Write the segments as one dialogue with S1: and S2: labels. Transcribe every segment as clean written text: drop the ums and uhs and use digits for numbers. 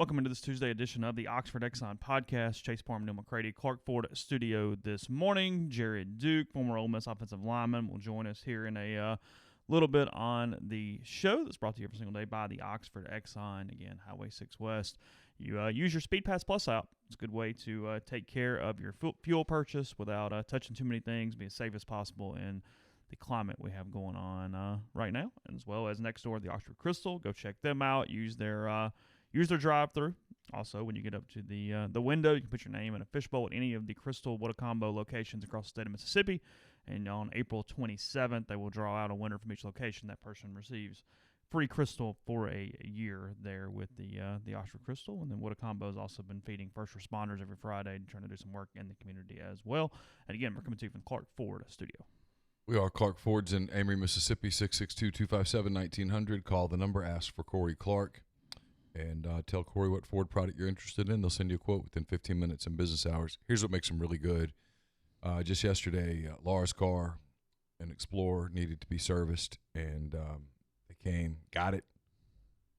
S1: Welcome into this Tuesday edition of the Oxford Exxon Podcast. Chase Parham and Neal McCready, Clark Ford studio this morning. Jared Duke, former Ole Miss offensive lineman, will join us here in a little bit on the show that's brought to you every single day by the Oxford Exxon. Again, Highway 6 West. You use your Speed Pass Plus app. It's a good way to take care of your fuel purchase without touching too many things, be as safe as possible in the climate we have going on right now, as well as next door, the Oxford Crystal. Go check them out. Use their drive-thru. Also, when you get up to the window, you can put your name in a fishbowl at any of the Crystal Whatacombo locations across the state of Mississippi. And on April 27th, they will draw out a winner from each location. That person receives free Crystal for a year there with the Oxford Crystal. And then Whatacombo has also been feeding first responders every Friday and trying to do some work in the community as well. And again, we're coming to you from Clark Ford studio.
S2: We are Clark Ford's in Amory, Mississippi, 662-257-1900. Call the number, ask for Corey Clark. And tell Corey what Ford product you're interested in. They'll send you a quote within 15 minutes in business hours. Here's what makes them really good. Just yesterday, Laura's car, an Explorer, needed to be serviced. And they came, got it,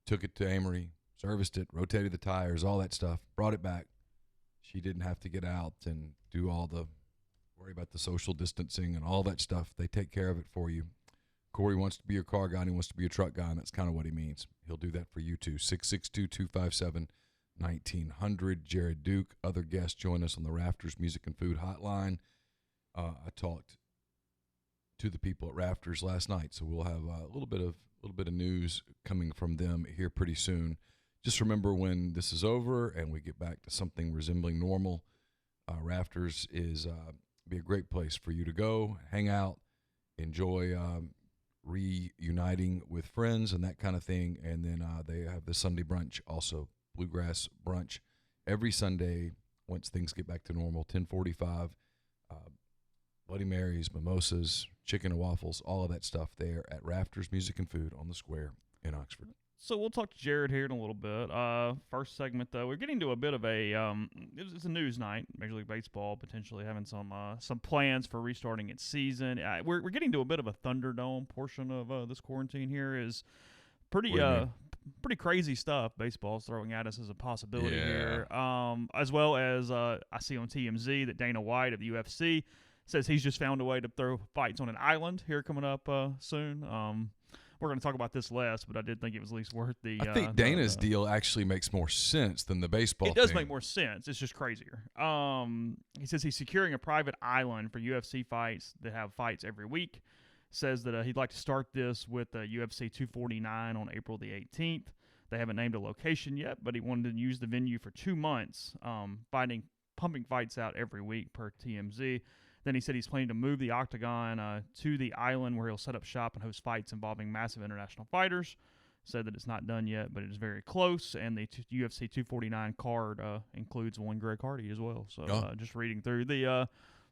S2: took it to Amory, serviced it, rotated the tires, all that stuff, brought it back. She didn't have to get out and do all the worry about the social distancing and all that stuff. They take care of it for you. Corey wants to be your car guy and he wants to be your truck guy, and that's kind of what he means. He'll do that for you too. 662-257-1900. Jared Duke, other guests join us on the Rafters Music and Food Hotline. I talked to the people at Rafters last night, so we'll have a little bit of news coming from them here pretty soon. Just remember, when this is over and we get back to something resembling normal, Rafters is be a great place for you to go, hang out, enjoy reuniting with friends and that kind of thing. And then they have the Sunday brunch also, bluegrass brunch, every Sunday once things get back to normal, 10:45, Bloody Marys, mimosas, chicken and waffles, all of that stuff there at Rafters Music and Food on the Square in Oxford.
S1: So we'll talk to Jared here in a little bit. First segment, though, we're getting to a bit of a it's a news night. Major League Baseball potentially having some plans for restarting its season. We're getting to a bit of a Thunderdome portion of this quarantine here. Is pretty crazy stuff baseball's throwing at us as a possibility here. As well as I see on TMZ that Dana White of the UFC says he's just found a way to throw fights on an island here coming up soon. We're going to talk about this less, but I did think it was at least worth the.
S2: I think Dana's deal actually makes more sense than the baseball thing.
S1: It does make more sense. It's just crazier. He says he's securing a private island for UFC fights that have fights every week. Says that he'd like to start this with UFC 249 on April the 18th. They haven't named a location yet, but he wanted to use the venue for 2 months, pumping fights out every week per TMZ. Then he said he's planning to move the Octagon to the island where he'll set up shop and host fights involving massive international fighters. Said that it's not done yet, but it is very close. And the UFC 249 card includes one Greg Hardy as well. So just reading through the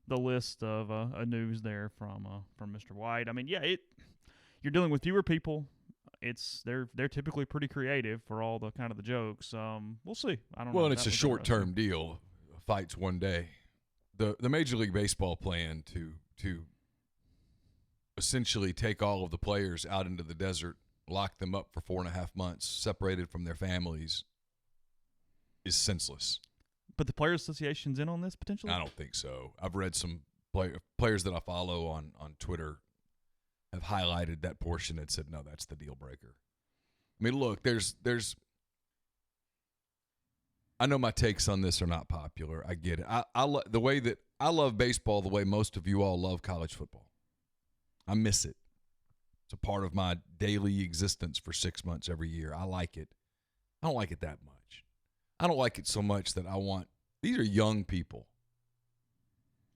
S1: list of news there from Mr. White. I mean, you're dealing with fewer people. They're typically pretty creative for all the kind of the jokes. We'll see. I don't know.
S2: Well, and it's a short-term deal. Fights one day. The Major League Baseball plan to essentially take all of the players out into the desert, lock them up for 4.5 months, separated from their families, is senseless.
S1: But the Players Association's in on this potentially?
S2: I don't think so. I've read some players that I follow on Twitter have highlighted that portion and said, no, that's the deal breaker. I mean, look, there's I know my takes on this are not popular. I get it. The way that I love baseball the way most of you all love college football. I miss it. It's a part of my daily existence for 6 months every year. I like it. I don't like it that much. I don't like it so much that these are young people.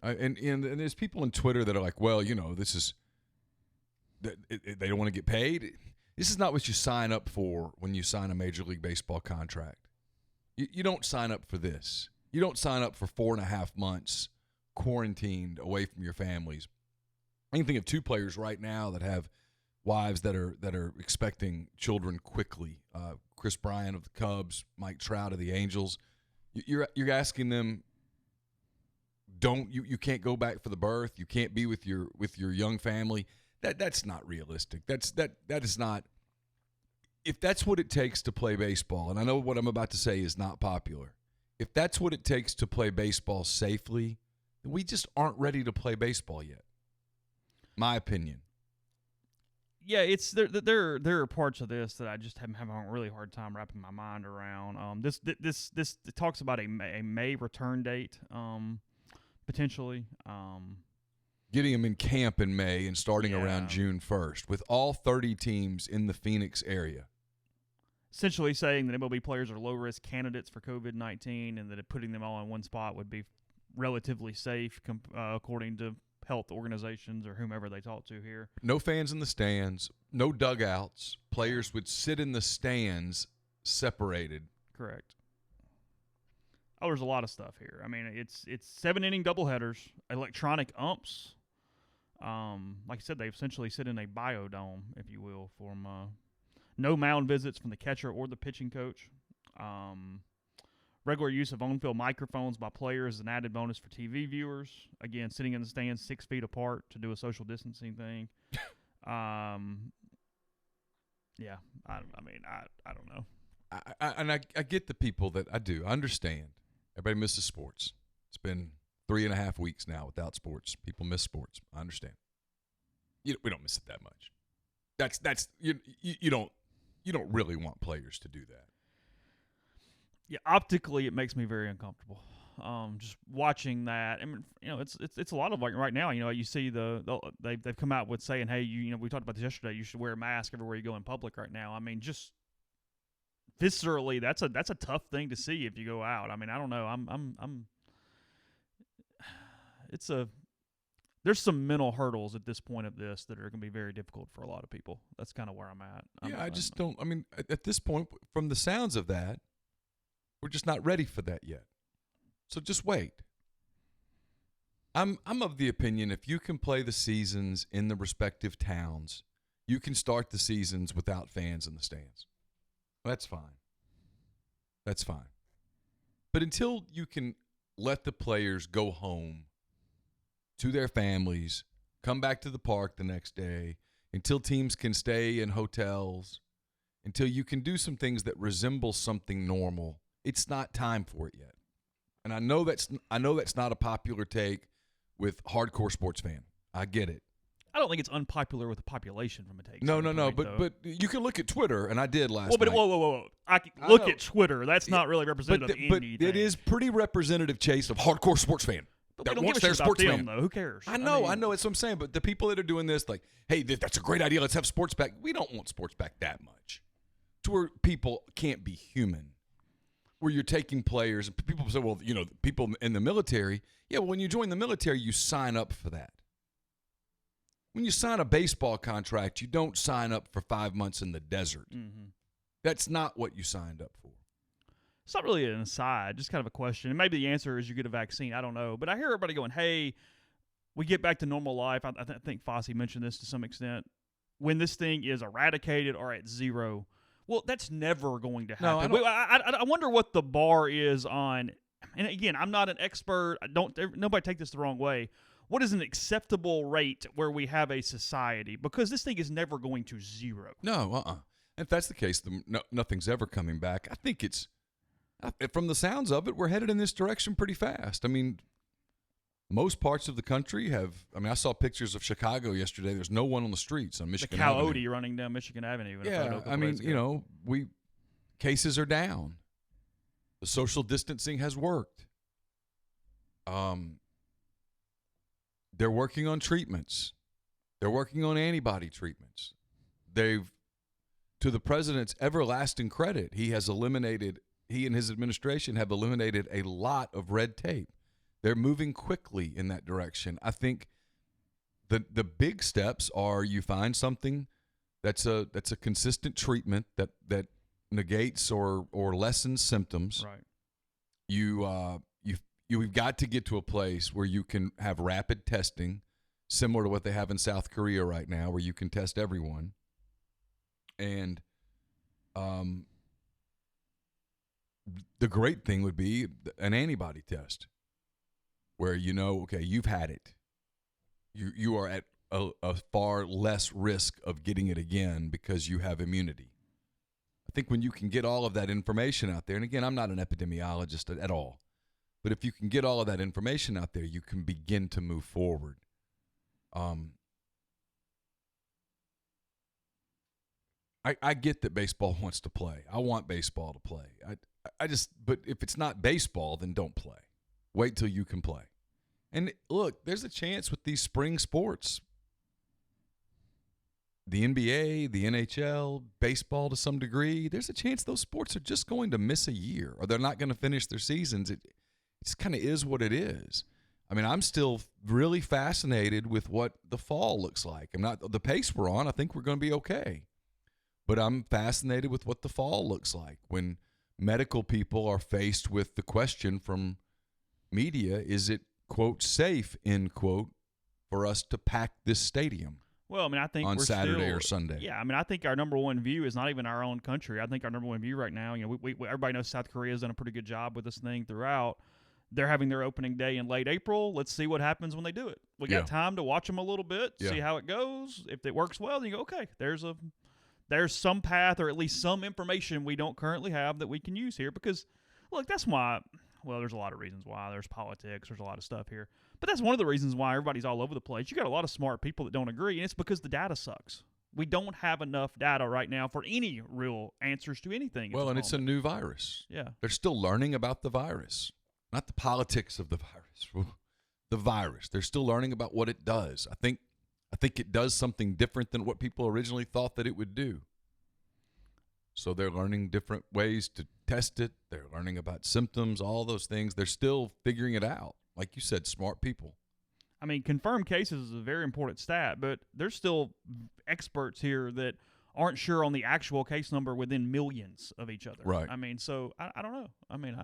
S2: And there's people on Twitter that are like, well, this is, they don't want to get paid. This is not what you sign up for when you sign a Major League Baseball contract. You don't sign up for this. You don't sign up for 4.5 months quarantined away from your families. I can think of 2 players right now that have wives that are expecting children quickly. Chris Bryant of the Cubs, Mike Trout of the Angels. You're asking them, you can't go back for the birth. You can't be with your young family. That's not realistic. That is not. if that's what it takes to play baseball, and I know what I'm about to say is not popular, if that's what it takes to play baseball safely, then we just aren't ready to play baseball yet. My opinion.
S1: Yeah, it's there are parts of this that I just having a really hard time wrapping my mind around. This it talks about a May return date, potentially.
S2: Getting them in camp in May and starting around June 1st with all 30 teams in the Phoenix area.
S1: Essentially saying that MLB players are low-risk candidates for COVID-19 and that putting them all in one spot would be relatively safe according to health organizations or whomever they talk to here.
S2: No fans in the stands, no dugouts. Players would sit in the stands separated.
S1: Correct. Oh, there's a lot of stuff here. I mean, it's 7-inning doubleheaders, electronic umps. Like I said, they essentially sit in a biodome, if you will, from no mound visits from the catcher or the pitching coach. Regular use of on-field microphones by players is an added bonus for TV viewers. Again, sitting in the stands 6 feet apart to do a social distancing thing. I don't know.
S2: I get the people that I do. I understand. Everybody misses sports. It's been 3.5 weeks now without sports. People miss sports. I understand. We don't miss it that much. That's you don't really want players to do that.
S1: Yeah, optically, it makes me very uncomfortable. Just watching that. I mean, it's a lot of like right now. You see they've come out with saying, hey, we talked about this yesterday. You should wear a mask everywhere you go in public right now. I mean, just viscerally, that's a tough thing to see if you go out. I mean, I don't know. There's some mental hurdles at this point of this that are going to be very difficult for a lot of people. That's kind of where I'm at.
S2: I just don't. I mean, at this point, from the sounds of that, we're just not ready for that yet. So just wait. I'm of the opinion if you can play the seasons in the respective towns, you can start the seasons without fans in the stands. That's fine. That's fine. But until you can let the players go home to their families, come back to the park the next day, until teams can stay in hotels, until you can do some things that resemble something normal, it's not time for it yet. And I know that's not a popular take with hardcore sports fan. I get it.
S1: I don't think it's unpopular with the population from a take.
S2: No. But you can look at Twitter, and I did last night.
S1: Whoa. I can look at Twitter. That's not really representative of anything.
S2: But it is pretty representative, Chase, of hardcore sports fan.
S1: But that wants their sports fan. Though. Who cares?
S2: I know. That's what I'm saying. But the people that are doing this, like, hey, that's a great idea. Let's have sports back. We don't want sports back that much. To where people can't be human. Where you're taking players, and people say, well, people in the military. Yeah, well, when you join the military, you sign up for that. When you sign a baseball contract, you don't sign up for 5 months in the desert. Mm-hmm. That's not what you signed up for.
S1: It's not really an aside, just kind of a question. And maybe the answer is you get a vaccine. I don't know. But I hear everybody going, hey, we get back to normal life. I think Fosse mentioned this to some extent. When this thing is eradicated or at zero, well, that's never going to happen. No, I wonder what the bar is on. And again, I'm not an expert. Nobody take this the wrong way. What is an acceptable rate where we have a society? Because this thing is never going to zero.
S2: No, If that's the case, then nothing's ever coming back. I think it's, from the sounds of it, we're headed in this direction pretty fast. I mean, most parts of the country have, I saw pictures of Chicago yesterday. There's no one on the streets on Michigan Avenue.
S1: The coyote running down Michigan Avenue.
S2: Yeah, cases are down. The social distancing has worked. They're working on treatments. They're working on antibody treatments. To the president's everlasting credit, he and his administration have eliminated a lot of red tape. They're moving quickly in that direction. I think the big steps are you find something that's a consistent treatment that negates or lessens symptoms.
S1: Right.
S2: We've got to get to a place where you can have rapid testing, similar to what they have in South Korea right now, where you can test everyone. And the great thing would be an antibody test where you've had it. You are at a far less risk of getting it again because you have immunity. think when you can get all of that information out there, and again, I'm not an epidemiologist at all, but if you can get all of that information out there, you can begin to move forward. I get that baseball wants to play. I want baseball to play. But if it's not baseball, then don't play. Wait till you can play. And look, there's a chance with these spring sports, the NBA, the NHL, baseball to some degree, there's a chance those sports are just going to miss a year or they're not going to finish their seasons. It just kind of is what it is. I mean, I'm still really fascinated with what the fall looks like. I'm not the pace we're on. I think we're going to be okay. But I'm fascinated with what the fall looks like when medical people are faced with the question from media, is it, quote, safe, end quote, for us to pack this stadium?
S1: Well, I mean, I think
S2: on
S1: we're
S2: Saturday
S1: still,
S2: or Sunday.
S1: Yeah, I mean, I think our number one view is not even our own country. I think our number one view right now, we everybody knows South Korea has done a pretty good job with this thing throughout. They're having their opening day in late April. Let's see what happens when they do it. We got time to watch them a little bit, see how it goes. If it works well, then you go, okay, there's some path or at least some information we don't currently have that we can use here. Because, look, that's why, well, there's a lot of reasons why. There's politics. There's a lot of stuff here. But that's one of the reasons why everybody's all over the place. You got a lot of smart people that don't agree, and it's because the data sucks. We don't have enough data right now for any real answers to anything.
S2: Well, and it's a new virus.
S1: Yeah.
S2: They're still learning about the virus, not the politics of the virus. The virus. They're still learning about what it does. I think it does something different than what people originally thought that it would do. So they're learning different ways to test it. They're learning about symptoms, all those things. They're still figuring it out. Like you said, smart people.
S1: I mean, confirmed cases is a very important stat, but there's still experts here that aren't sure on the actual case number within millions of each other.
S2: Right.
S1: I mean, so I don't know. I mean,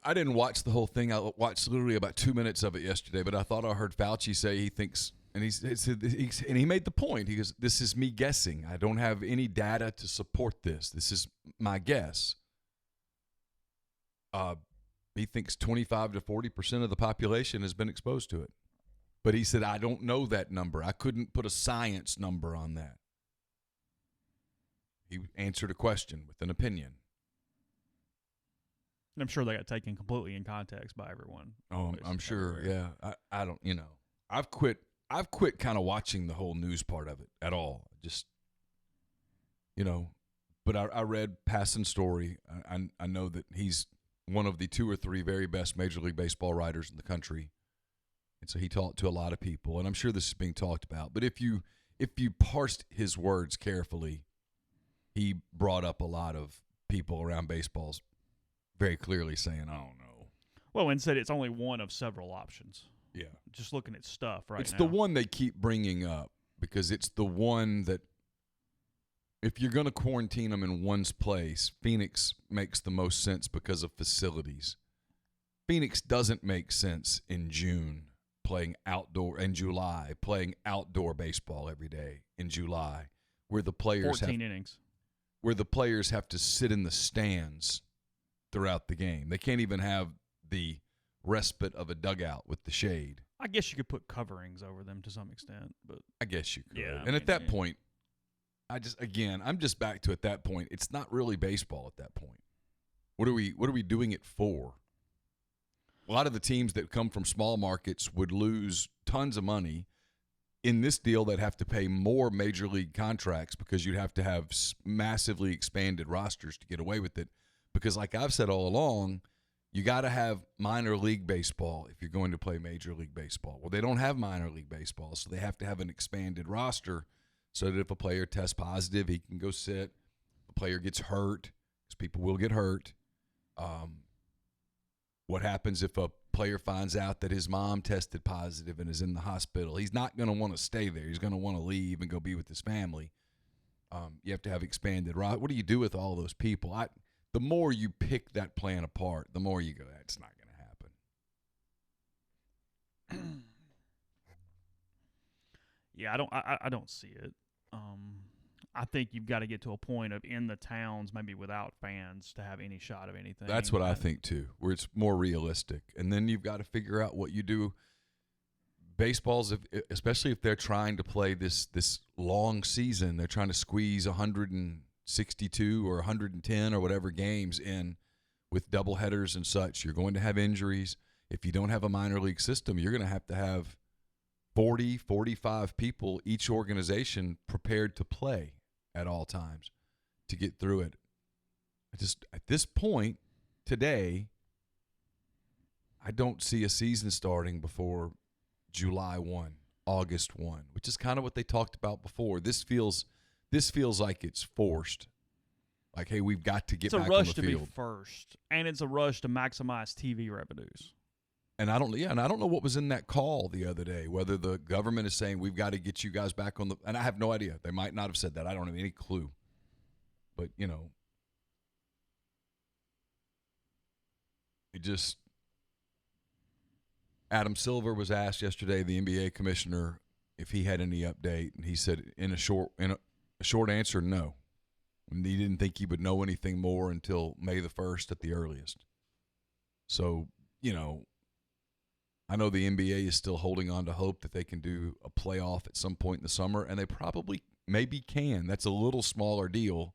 S2: I didn't watch the whole thing. I watched literally about 2 minutes of it yesterday, but I thought I heard Fauci say he thinks, and he made the point. He goes, "This is me guessing. I don't have any data to support this. This is my guess." He thinks 25 to 40% of the population has been exposed to it. But he said, I don't know that number. I couldn't put a science number on that. He answered a question with an opinion.
S1: And I'm sure they got taken completely in context by everyone.
S2: Oh, I'm sure. Yeah. I don't, I've quit kind of watching the whole news part of it at all. Just, but I read Passon's story. I know that he's one of the 2 or 3 very best Major League Baseball writers in the country. And so he talked to a lot of people, and I'm sure this is being talked about. But if you parsed his words carefully, he brought up a lot of people around baseballs very clearly saying, I don't know.
S1: Well, and said it's only one of several options.
S2: Yeah.
S1: Just looking at stuff right now.
S2: It's the one they keep bringing up because it's the one that if you're going to quarantine them in one's place, Phoenix makes the most sense because of facilities. Phoenix doesn't make sense in June playing outdoor, in July playing outdoor baseball every day in July, where the players
S1: 14 innings,
S2: where the players have to sit in the stands throughout the game. They can't even have the respite of a dugout with the shade.
S1: I guess you could put coverings over them to some extent, but
S2: I guess you could.
S1: Yeah,
S2: and at that point, I'm just back to at that point, it's not really baseball at that point. What are we doing it for? A lot of the teams that come from small markets would lose tons of money. In this deal, they'd have to pay more major league contracts because you'd have to have massively expanded rosters to get away with it. Because like I've said all along, you got to have minor league baseball if you're going to play major league baseball. Well, they don't have minor league baseball, so they have to have an expanded roster so that if a player tests positive, he can go sit. If a player gets hurt, because people will get hurt. What happens if a player finds out that his mom tested positive and is in the hospital? He's not going to want to stay there. He's going to want to leave and go be with his family. You have to have expanded. Right? What do you do with all those people? The more you pick that plan apart, the more you go, that's not going to happen.
S1: Yeah, I don't see it. I think you've got to get to a point of in the towns, maybe without fans, to have any shot of anything.
S2: That's what I think too, where it's more realistic. And then you've got to figure out what you do. Baseballs, especially if they're trying to play this long season, they're trying to squeeze 100 62 or 110 or whatever games in with doubleheaders and such. You're going to have injuries. If you don't have a minor league system, you're going to have 40, 45 people, each organization prepared to play at all times to get through it. At this point today, I don't see a season starting before July 1, August 1, which is kind of what they talked about before. This feels like it's forced. Like, hey, we've got to get back on the field.
S1: It's a rush to be first, and it's a rush to maximize TV revenues.
S2: And I don't know what was in that call the other day, whether the government is saying we've got to get you guys back on the, and I have no idea. They might not have said that. I don't have any clue. But, Adam Silver was asked yesterday, the NBA commissioner, if he had any update, and he said in a short answer, no. And he didn't think he would know anything more until May the 1st at the earliest. So, I know the NBA is still holding on to hope that they can do a playoff at some point in the summer, and they probably maybe can. That's a little smaller deal.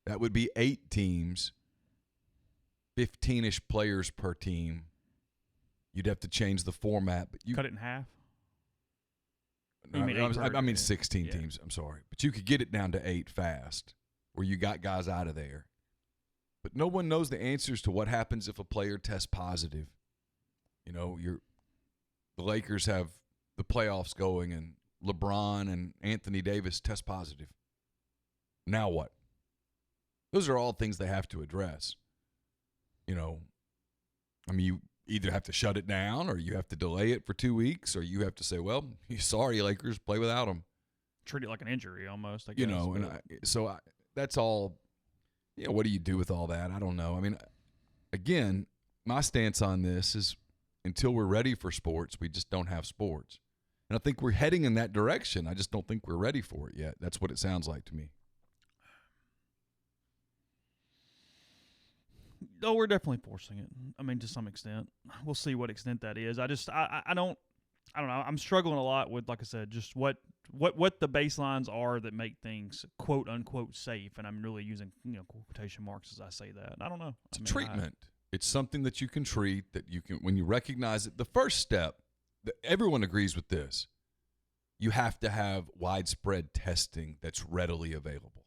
S2: That would be 8 teams, 15-ish players per team. You'd have to change the format, but you
S1: cut it in half.
S2: I mean 16 teams. I'm sorry, but you could get it down to 8 fast, where you got guys out of there. But no one knows the answers to what happens if a player tests positive. The Lakers have the playoffs going, and LeBron and Anthony Davis test positive. Now what? Those are all things they have to address. You either have to shut it down, or you have to delay it for 2 weeks, or you have to say, well, sorry, Lakers, play without them.
S1: Treat it like an injury almost, I guess.
S2: That's all. What do you do with all that? I don't know. I mean, again, my stance on this is until we're ready for sports, we just don't have sports. And I think we're heading in that direction. I just don't think we're ready for it yet. That's what it sounds like to me.
S1: Oh, we're definitely forcing it. I mean, to some extent. We'll see what extent that is. I don't know. I'm struggling a lot with, like I said, just what the baselines are that make things quote unquote safe, and I'm really using quotation marks as I say that. I don't know.
S2: It's treatment. It's something that you can treat, that you can, when you recognize it. The first step, everyone agrees with this, you have to have widespread testing that's readily available.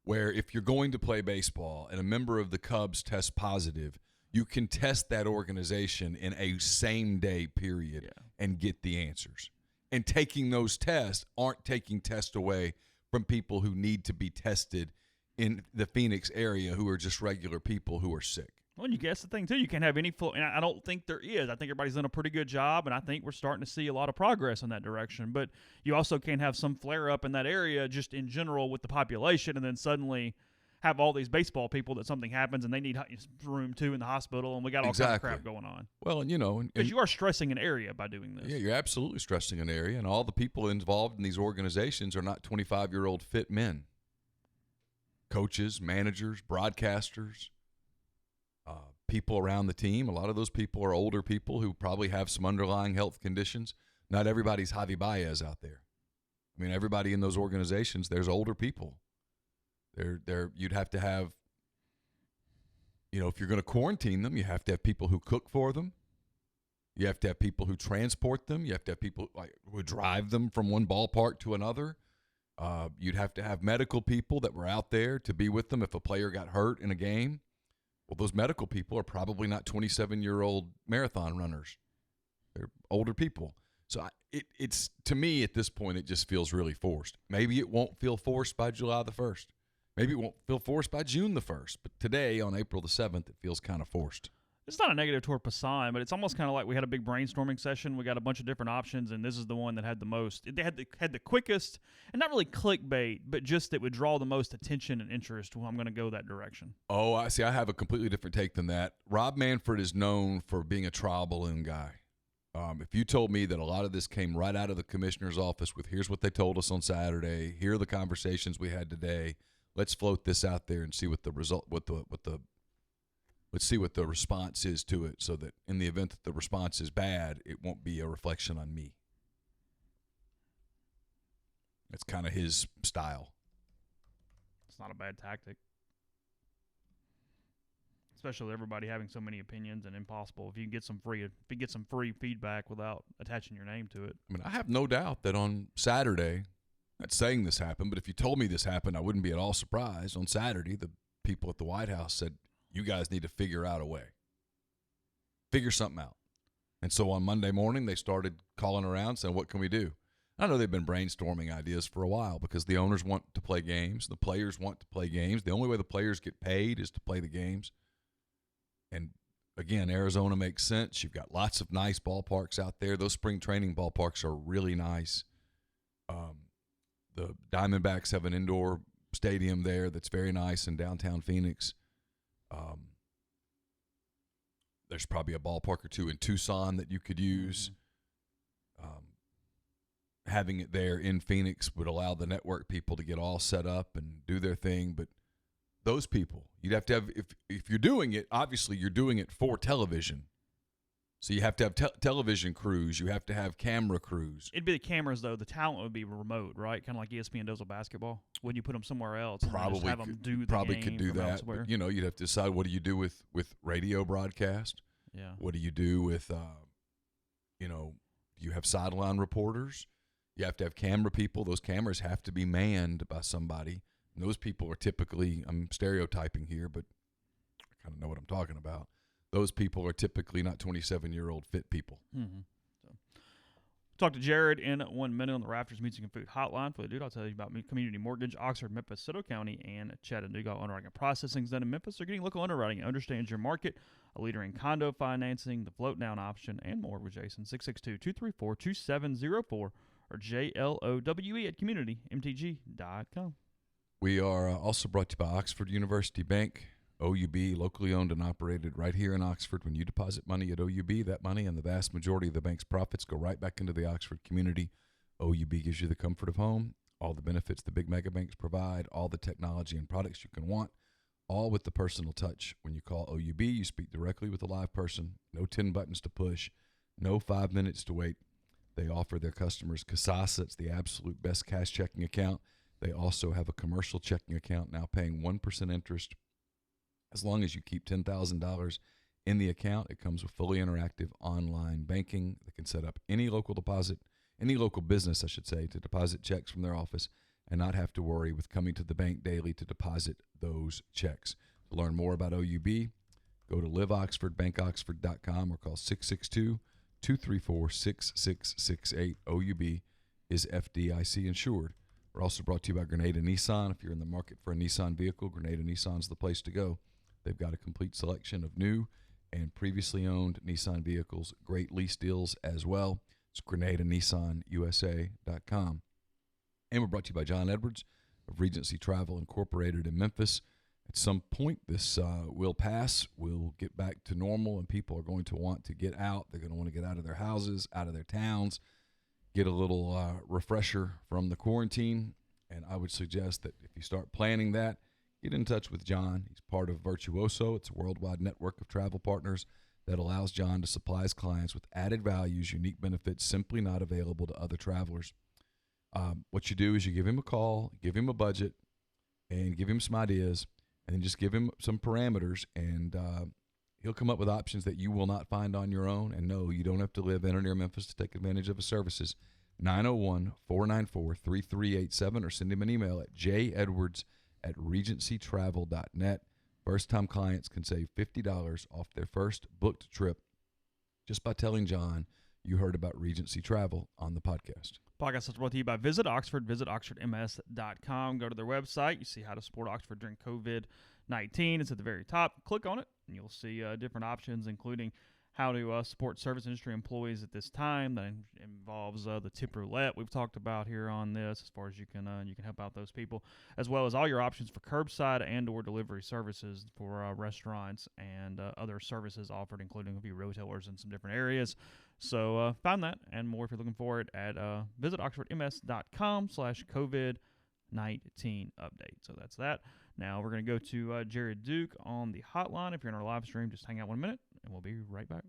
S2: Where if you're going to play baseball and a member of the Cubs tests positive, you can test that organization in a same-day period and get the answers. And taking those tests aren't taking tests away from people who need to be tested in the Phoenix area who are just regular people who are sick.
S1: Well, and you guess the thing, too, you can't have any and I don't think there is. I think everybody's done a pretty good job, and I think we're starting to see a lot of progress in that direction. But you also can't have some flare-up in that area just in general with the population, and then suddenly have all these baseball people that something happens and they need room, too, in the hospital, and we got all kinds of crap going on.
S2: Well,
S1: because you are stressing an area by doing this.
S2: Yeah, you're absolutely stressing an area, and all the people involved in these organizations are not 25-year-old fit men. Coaches, managers, broadcasters, people around the team. A lot of those people are older people who probably have some underlying health conditions. Not everybody's Javi Baez out there. I mean, everybody in those organizations, there's older people. You'd have to have, if you're going to quarantine them, you have to have people who cook for them. You have to have people who transport them. You have to have people who drive them from one ballpark to another. You'd have to have medical people that were out there to be with them if a player got hurt in a game. Well, those medical people are probably not 27-year-old marathon runners. They're older people. So it's to me at this point, it just feels really forced. Maybe it won't feel forced by July the 1st. Maybe it won't feel forced by June the 1st. But today, on April the 7th, it feels kind of forced.
S1: It's not a negative toward Passan, but it's almost kind of like we had a big brainstorming session. We got a bunch of different options, and this is the one that had the most. They had the quickest, and not really clickbait, but just that would draw the most attention and interest. Well, I'm going to go that direction.
S2: Oh, I see. I have a completely different take than that. Rob Manfred is known for being a trial balloon guy. If you told me that a lot of this came right out of the commissioner's office with here's what they told us on Saturday, here are the conversations we had today, let's float this out there and see what the result, let's see what the response is to it, so that in the event that the response is bad, it won't be a reflection on me. That's kind of his style.
S1: That's not a bad tactic. Especially with everybody having so many opinions and impossible. If you get some free feedback without attaching your name to it.
S2: I mean, I have no doubt that on Saturday, not saying this happened, but if you told me this happened, I wouldn't be at all surprised. On Saturday, the people at the White House said, you guys need to figure out a way. Figure something out. And so on Monday morning, they started calling around saying, what can we do? I know they've been brainstorming ideas for a while because the owners want to play games. The players want to play games. The only way the players get paid is to play the games. And, again, Arizona makes sense. You've got lots of nice ballparks out there. Those spring training ballparks are really nice. The Diamondbacks have an indoor stadium there that's very nice in downtown Phoenix. There's probably a ballpark or two in Tucson that you could use. Having it there in Phoenix would allow the network people to get all set up and do their thing. But those people, you'd have to have, if you're doing it, obviously you're doing it for television. So you have to have television crews. You have to have camera crews.
S1: It'd be the cameras, though. The talent would be remote, right? Kind of like ESPN does with basketball. When you put them somewhere else,
S2: Probably
S1: just have them do the
S2: probably
S1: game
S2: could do
S1: from
S2: that.
S1: elsewhere.
S2: But, you'd have to decide what do you do with radio broadcast.
S1: Yeah.
S2: What do you do with, you have sideline reporters. You have to have camera people. Those cameras have to be manned by somebody. And those people are typically, I'm stereotyping here, but I kind of know what I'm talking about. Those people are typically not 27-year-old fit people.
S1: Mm-hmm. So, talk to Jared in 1 minute on the Rafters Music and Food Hotline. For the dude, I'll tell you about Community Mortgage, Oxford, Memphis, Soto County, and Chattanooga. Underwriting and processing is done in Memphis. They're getting local underwriting and understands your market. A leader in condo financing, the float down option, and more with Jason. 662-234-2704 or JLOWE at communitymtg.com.
S2: We are also brought to you by Oxford University Bank. OUB, locally owned and operated right here in Oxford. When you deposit money at OUB, that money and the vast majority of the bank's profits go right back into the Oxford community. OUB gives you the comfort of home, all the benefits the big mega banks provide, all the technology and products you can want, all with the personal touch. When you call OUB, you speak directly with a live person, no 10 buttons to push, no 5 minutes to wait. They offer their customers Kasasa. It's the absolute best cash checking account. They also have a commercial checking account now paying 1% interest. As long as you keep $10,000 in the account, it comes with fully interactive online banking. They can set up any local business, I should say, to deposit checks from their office and not have to worry with coming to the bank daily to deposit those checks. To learn more about OUB, go to liveoxfordbankoxford.com or call 662-234-6668. OUB is FDIC insured. We're also brought to you by Grenada Nissan. If you're in the market for a Nissan vehicle, Grenada Nissan's the place to go. They've got a complete selection of new and previously owned Nissan vehicles. Great lease deals as well. It's GrenadaNissanUSA.com. And we're brought to you by John Edwards of Regency Travel Incorporated in Memphis. At some point, this will pass. We'll get back to normal, and people are going to want to get out. They're going to want to get out of their houses, out of their towns, get a little refresher from the quarantine. And I would suggest that if you start planning that, get in touch with John. He's part of Virtuoso. It's a worldwide network of travel partners that allows John to supply his clients with added values, unique benefits simply not available to other travelers. What you do is you give him a call, give him a budget, and give him some ideas, and then just give him some parameters, and he'll come up with options that you will not find on your own. And no, you don't have to live in or near Memphis to take advantage of his services. 901-494-3387 or send him an email at jedwards@regencytravel.net. First-time clients can save $50 off their first booked trip just by telling John you heard about Regency Travel on the podcast.
S1: Podcast is brought to you by Visit Oxford. Visit oxfordms.com. Go to their website. You see how to support Oxford during COVID-19. It's at the very top. Click on it, and you'll see different options, including how to support service industry employees at this time. That involves the tip roulette we've talked about here on this, as far as you can help out those people, as well as all your options for curbside and or delivery services for restaurants and other services offered, including a few retailers in some different areas. So find that and more if you're looking for it at visit oxfordms.com/COVID-19 update. So that's that. Now we're going to go to Jared Duke on the hotline. If you're in our live stream, just hang out 1 minute, and we'll be right back.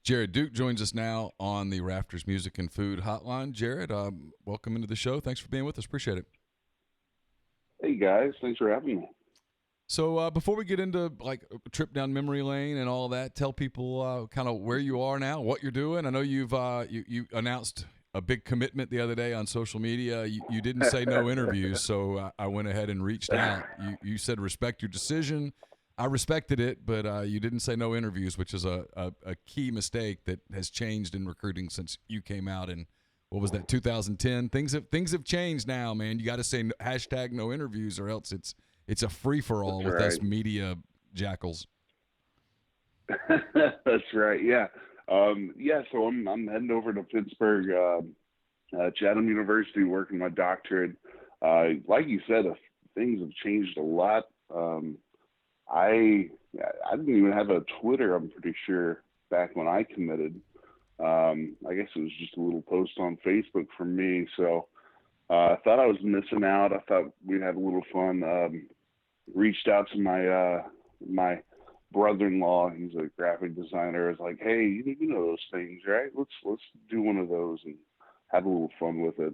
S2: Jared Duke joins us now on the Rafters Music and Food Hotline. Jared, welcome into the show. Thanks for being with us. Appreciate it.
S3: Hey, guys. Thanks for having me.
S2: So before we get into like a trip down memory lane and all that, tell people kind of where you are now, what you're doing. I know you've you announced a big commitment the other day on social media. You didn't say no interviews, so I went ahead and reached out. You said respect your decision. I respected it, but you didn't say no interviews, which is a key mistake that has changed in recruiting since you came out in, what was that, 2010? Things have changed now, man. You got to say hashtag no interviews, or else it's a free-for-all with us media jackals.
S3: That's right, yeah. So I'm heading over to Pittsburgh, Chatham University, working my doctorate. Like you said, things have changed a lot. I didn't even have a Twitter, I'm pretty sure, back when I committed. I guess it was just a little post on Facebook for me. So I thought I was missing out. I thought we'd have a little fun. Reached out to my brother-in-law. He's a graphic designer. I was like, hey, you know those things, right? Let's do one of those and have a little fun with it.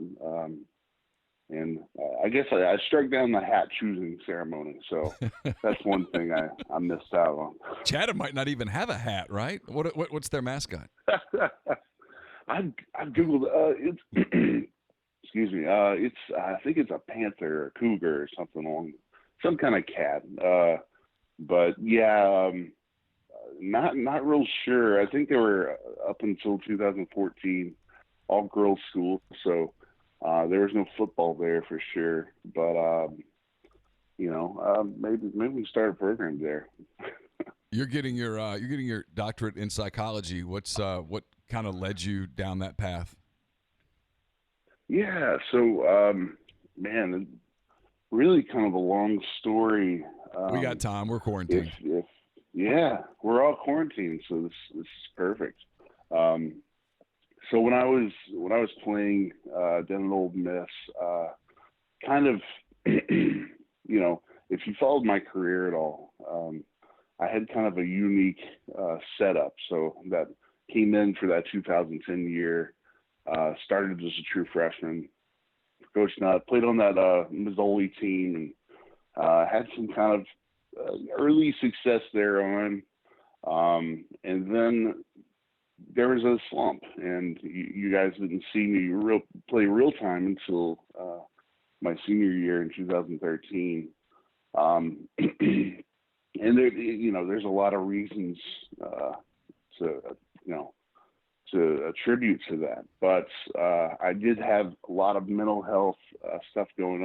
S3: And I guess I struck down the hat choosing ceremony. So that's one thing I missed out on.
S2: Chatham might not even have a hat, right? What's their mascot?
S3: I've Googled it's excuse me. I think it's a panther or cougar or something along some kind of cat. But yeah, not real sure. I think they were up until 2014 all girls school. So there was no football there for sure, but maybe we start a program there.
S2: You're getting your doctorate in psychology. What kind of led you down that path?
S3: Yeah, so man, really kind of a long story.
S2: We got time. We're quarantined.
S3: Yeah, we're all quarantined, so this is perfect. So when I was playing down at Ole Miss, kind of, if you followed my career at all, I had kind of a unique setup. So that came in for that 2010 year, started as a true freshman, coached played on that Mazzoli team, and had some kind of early success there on, and then there was a slump, and you guys didn't see me play real time until my senior year in 2013. And there's a lot of reasons to attribute to that, but I did have a lot of mental health stuff going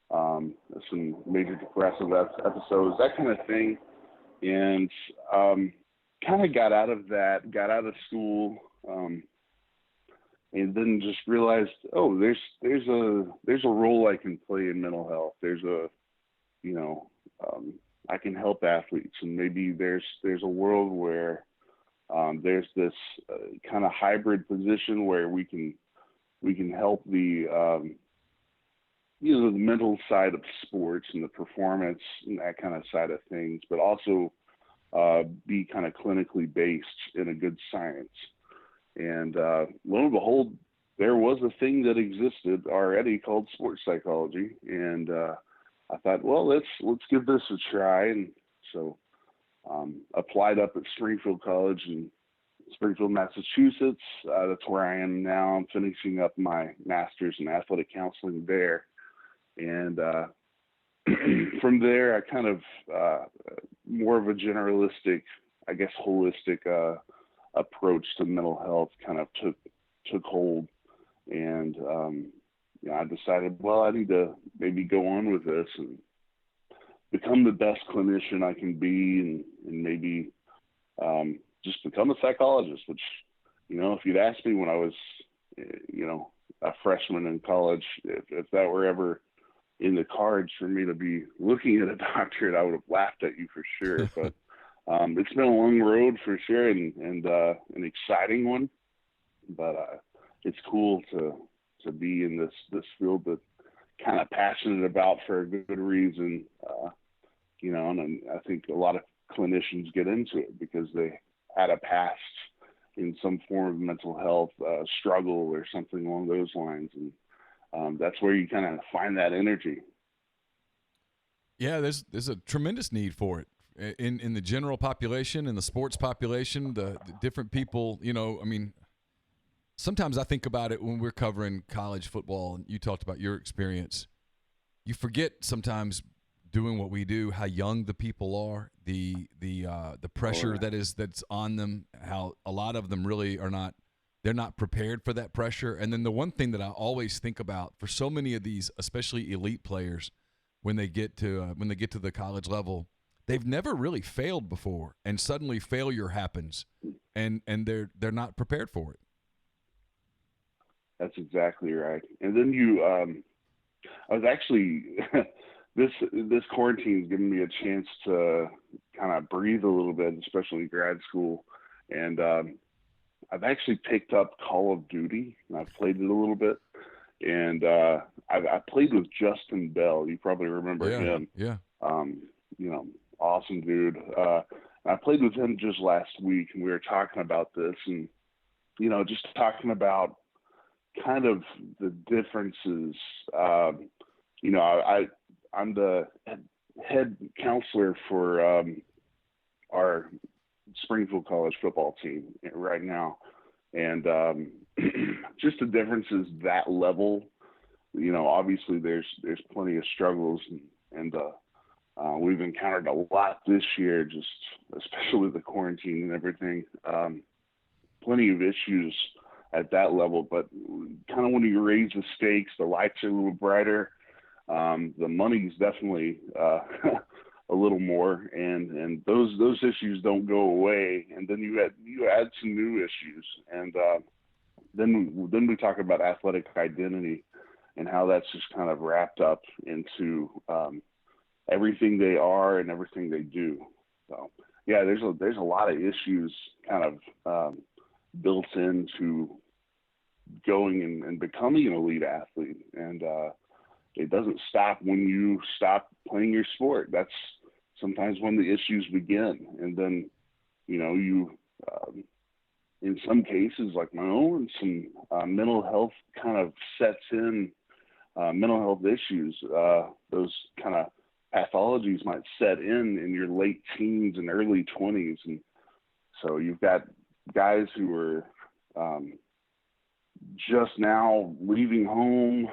S3: on, some major depressive episodes, that kind of thing, and kind of got out of school, and then just realized, oh, there's a role I can play in mental health. There's I can help athletes, and maybe there's a world where there's this kind of hybrid position where we can help the the mental side of sports and the performance and that kind of side of things, but also be kind of clinically based in a good science. And lo and behold, there was a thing that existed already called sports psychology. And I thought, well, let's give this a try. And so applied up at Springfield College in Springfield, Massachusetts. That's where I am now. I'm finishing up my master's in athletic counseling there. And from there, I kind of more of a generalistic, I guess, holistic approach to mental health kind of took hold. And I decided, well, I need to maybe go on with this and become the best clinician I can be, and maybe just become a psychologist, which, if you'd asked me when I was, a freshman in college, if that were ever in the cards for me to be looking at a doctorate, I would have laughed at you for sure. But it's been a long road for sure, and an exciting one. But it's cool to be in this field that kind of passionate about for a good reason. And I think a lot of clinicians get into it because they had a past in some form of mental health struggle or something along those lines. And that's where you kind of find that energy.
S2: Yeah, there's a tremendous need for it in the general population, in the sports population, the different people. I mean, sometimes I think about it when we're covering college football, and you talked about your experience. You forget sometimes doing what we do how young the people are, the pressure that's on them, how a lot of them really are not. They're not prepared for that pressure. And then the one thing that I always think about for so many of these, especially elite players, when they get to the college level, they've never really failed before, and suddenly failure happens, and they're not prepared for it.
S3: That's exactly right. And then I was actually this quarantine's given me a chance to kind of breathe a little bit, especially in grad school, and I've actually picked up Call of Duty, and I've played it a little bit. And I played with Justin Bell. You probably remember him.
S2: Yeah.
S3: Awesome dude. I played with him just last week, and we were talking about this, and just talking about kind of the differences. I'm the head counselor for our Springfield College football team right now, and just the differences that level. Obviously there's plenty of struggles, and we've encountered a lot this year, just especially with the quarantine and everything. Plenty of issues at that level, but kind of when you raise the stakes, the lights are a little brighter. The money's definitely a little more, and those issues don't go away. And then you add some new issues, and then we talk about athletic identity and how that's just kind of wrapped up into everything they are and everything they do. So yeah, there's a lot of issues kind of built into going and becoming an elite athlete, and it doesn't stop when you stop playing your sport. That's sometimes when the issues begin, and then you in some cases like my own, some mental health kind of sets in. Mental health issues, those kind of pathologies might set in your late teens and early 20s, and so you've got guys who are just now leaving home.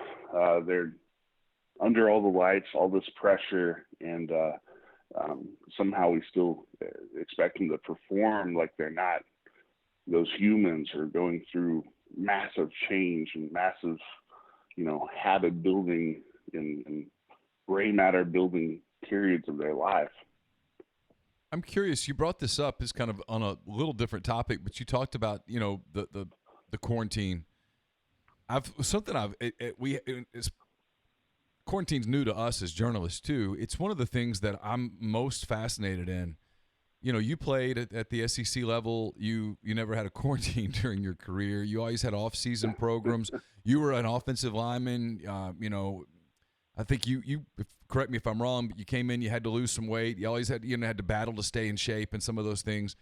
S3: They're under all the lights, all this pressure, and somehow we still expect them to perform like they're not. Those humans are going through massive change and massive, habit building and gray matter building periods of their life.
S2: I'm curious. You brought this up as kind of on a little different topic, but you talked about the quarantine. Quarantine's new to us as journalists too. It's one of the things that I'm most fascinated in. You played at the SEC level. You never had a quarantine during your career. You always had off-season programs. You were an offensive lineman. I think you correct me if I'm wrong, but you came in, you had to lose some weight. You always had to battle to stay in shape and some of those things.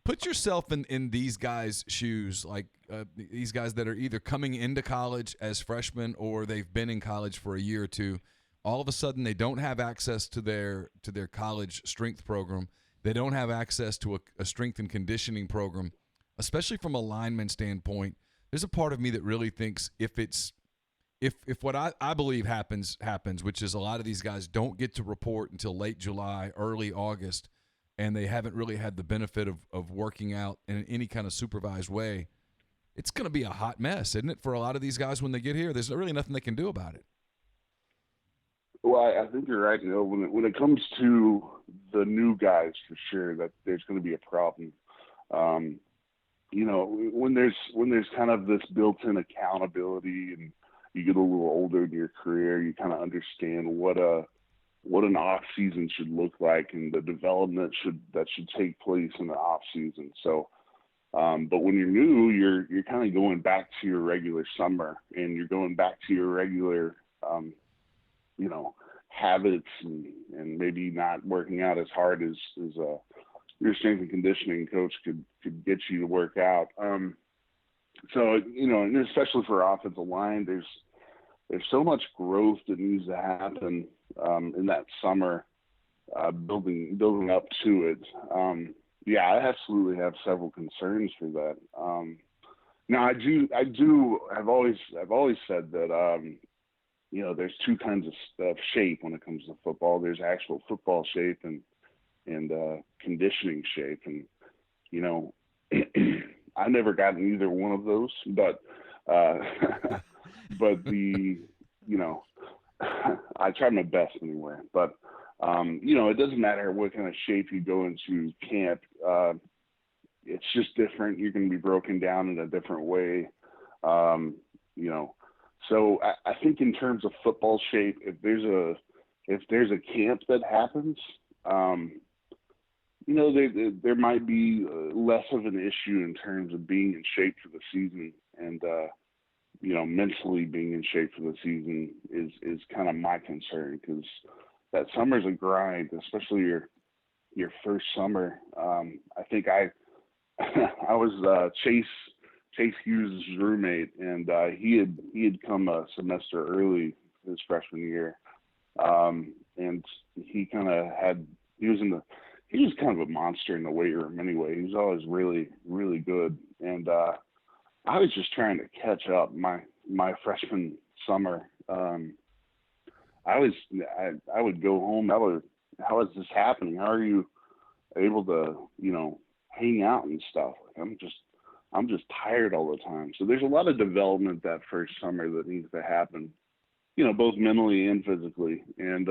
S2: Put yourself in these guys' shoes, like these guys that are either coming into college as freshmen or they've been in college for a year or two. All of a sudden, they don't have access to their college strength program. They don't have access to a strength and conditioning program, especially from a lineman standpoint. There's a part of me that really thinks if what I believe happens, which is a lot of these guys don't get to report until late July, early August, and they haven't really had the benefit of working out in any kind of supervised way, it's going to be a hot mess, isn't it, for a lot of these guys when they get here? There's really nothing they can do about it.
S3: Well, I think you're right. When it comes to the new guys, for sure, that there's going to be a problem. When there's kind of this built-in accountability, and you get a little older in your career, you kind of understand what an off season should look like and the development that should take place in the off season. So, but when you're new, you're kind of going back to your regular summer, and you're going back to your regular, habits, and maybe not working out as hard as your strength and conditioning coach could get you to work out. So, and especially for offensive line, there's so much growth that needs to happen in that summer, building up to it. I absolutely have several concerns for that. Now I've always said that there's two kinds of shape when it comes to football. There's actual football shape and conditioning shape, and I've never gotten either one of those, but I try my best anyway. But it doesn't matter what kind of shape you go into camp. It's just different. You're going to be broken down in a different way. So I think in terms of football shape, if there's a camp that happens, there might be less of an issue in terms of being in shape for the season, and mentally being in shape for the season is kind of my concern, because that summer's a grind, especially your first summer. I think I was Chase Hughes' roommate, and he had come a semester early his freshman year, and he was kind of a monster in the weight room anyway. He was always really, really good, and I was just trying to catch up my freshman summer. I would go home. How is this happening? How are you able to hang out and stuff? I'm just tired all the time. So there's a lot of development that first summer that needs to happen, both mentally and physically. And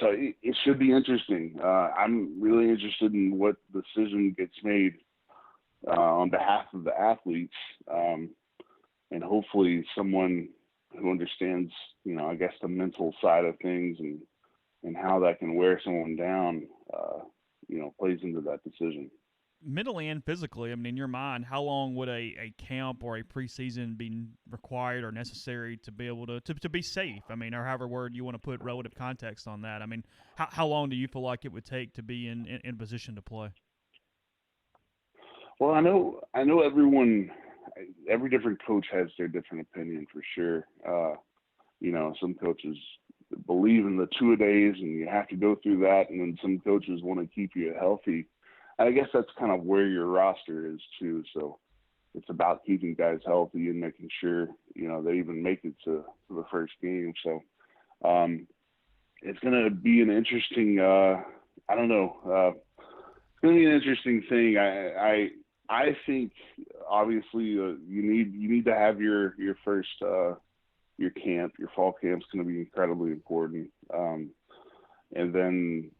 S3: so it should be interesting. I'm really interested in what decision gets made on behalf of the athletes, and hopefully someone who understands, I guess the mental side of things and how that can wear someone down, plays into that decision.
S1: Mentally and physically, I mean, in your mind, how long would a camp or a preseason be required or necessary to be able to be safe? I mean, or however word you want to put relative context on that. I mean, how long do you feel like it would take to be in position to play?
S3: Well, I know every different coach has their different opinion for sure. Some coaches believe in the 2-a-days and you have to go through that, and then some coaches want to keep you healthy. I guess that's kind of where your roster is too. So it's about keeping guys healthy and making sure, they even make it to the first game. So it's going to be an interesting, it's going to be an interesting thing. I think obviously you need to have your first, your camp, your fall camp is going to be incredibly important. And then,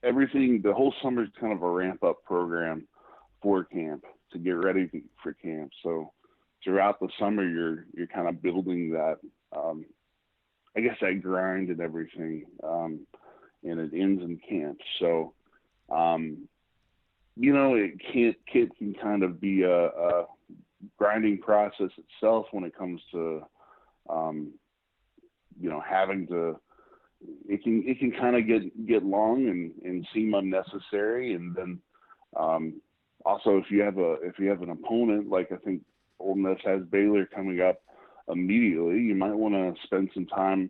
S3: everything, the whole summer is kind of a ramp-up program for camp to get ready for camp. So throughout the summer, you're kind of building that, I guess, that grind and everything, and it ends in camp. So, it can kind of be a grinding process itself when it comes to, having to. It can kind of get long and seem unnecessary, and then also if you have an opponent like I think Ole Miss has Baylor coming up immediately, you might want to spend some time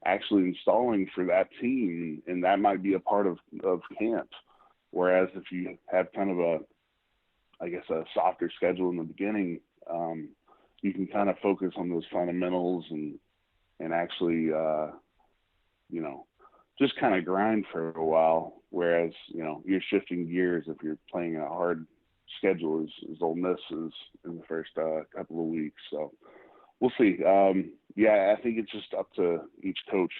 S3: actually installing for that team, and that might be a part of camp. Whereas if you have kind of a softer schedule in the beginning, you can kind of focus on those fundamentals and actually just kind of grind for a while. Whereas, you're shifting gears if you're playing a hard schedule as Ole Miss is in the first couple of weeks. So we'll see. I think it's just up to each coach.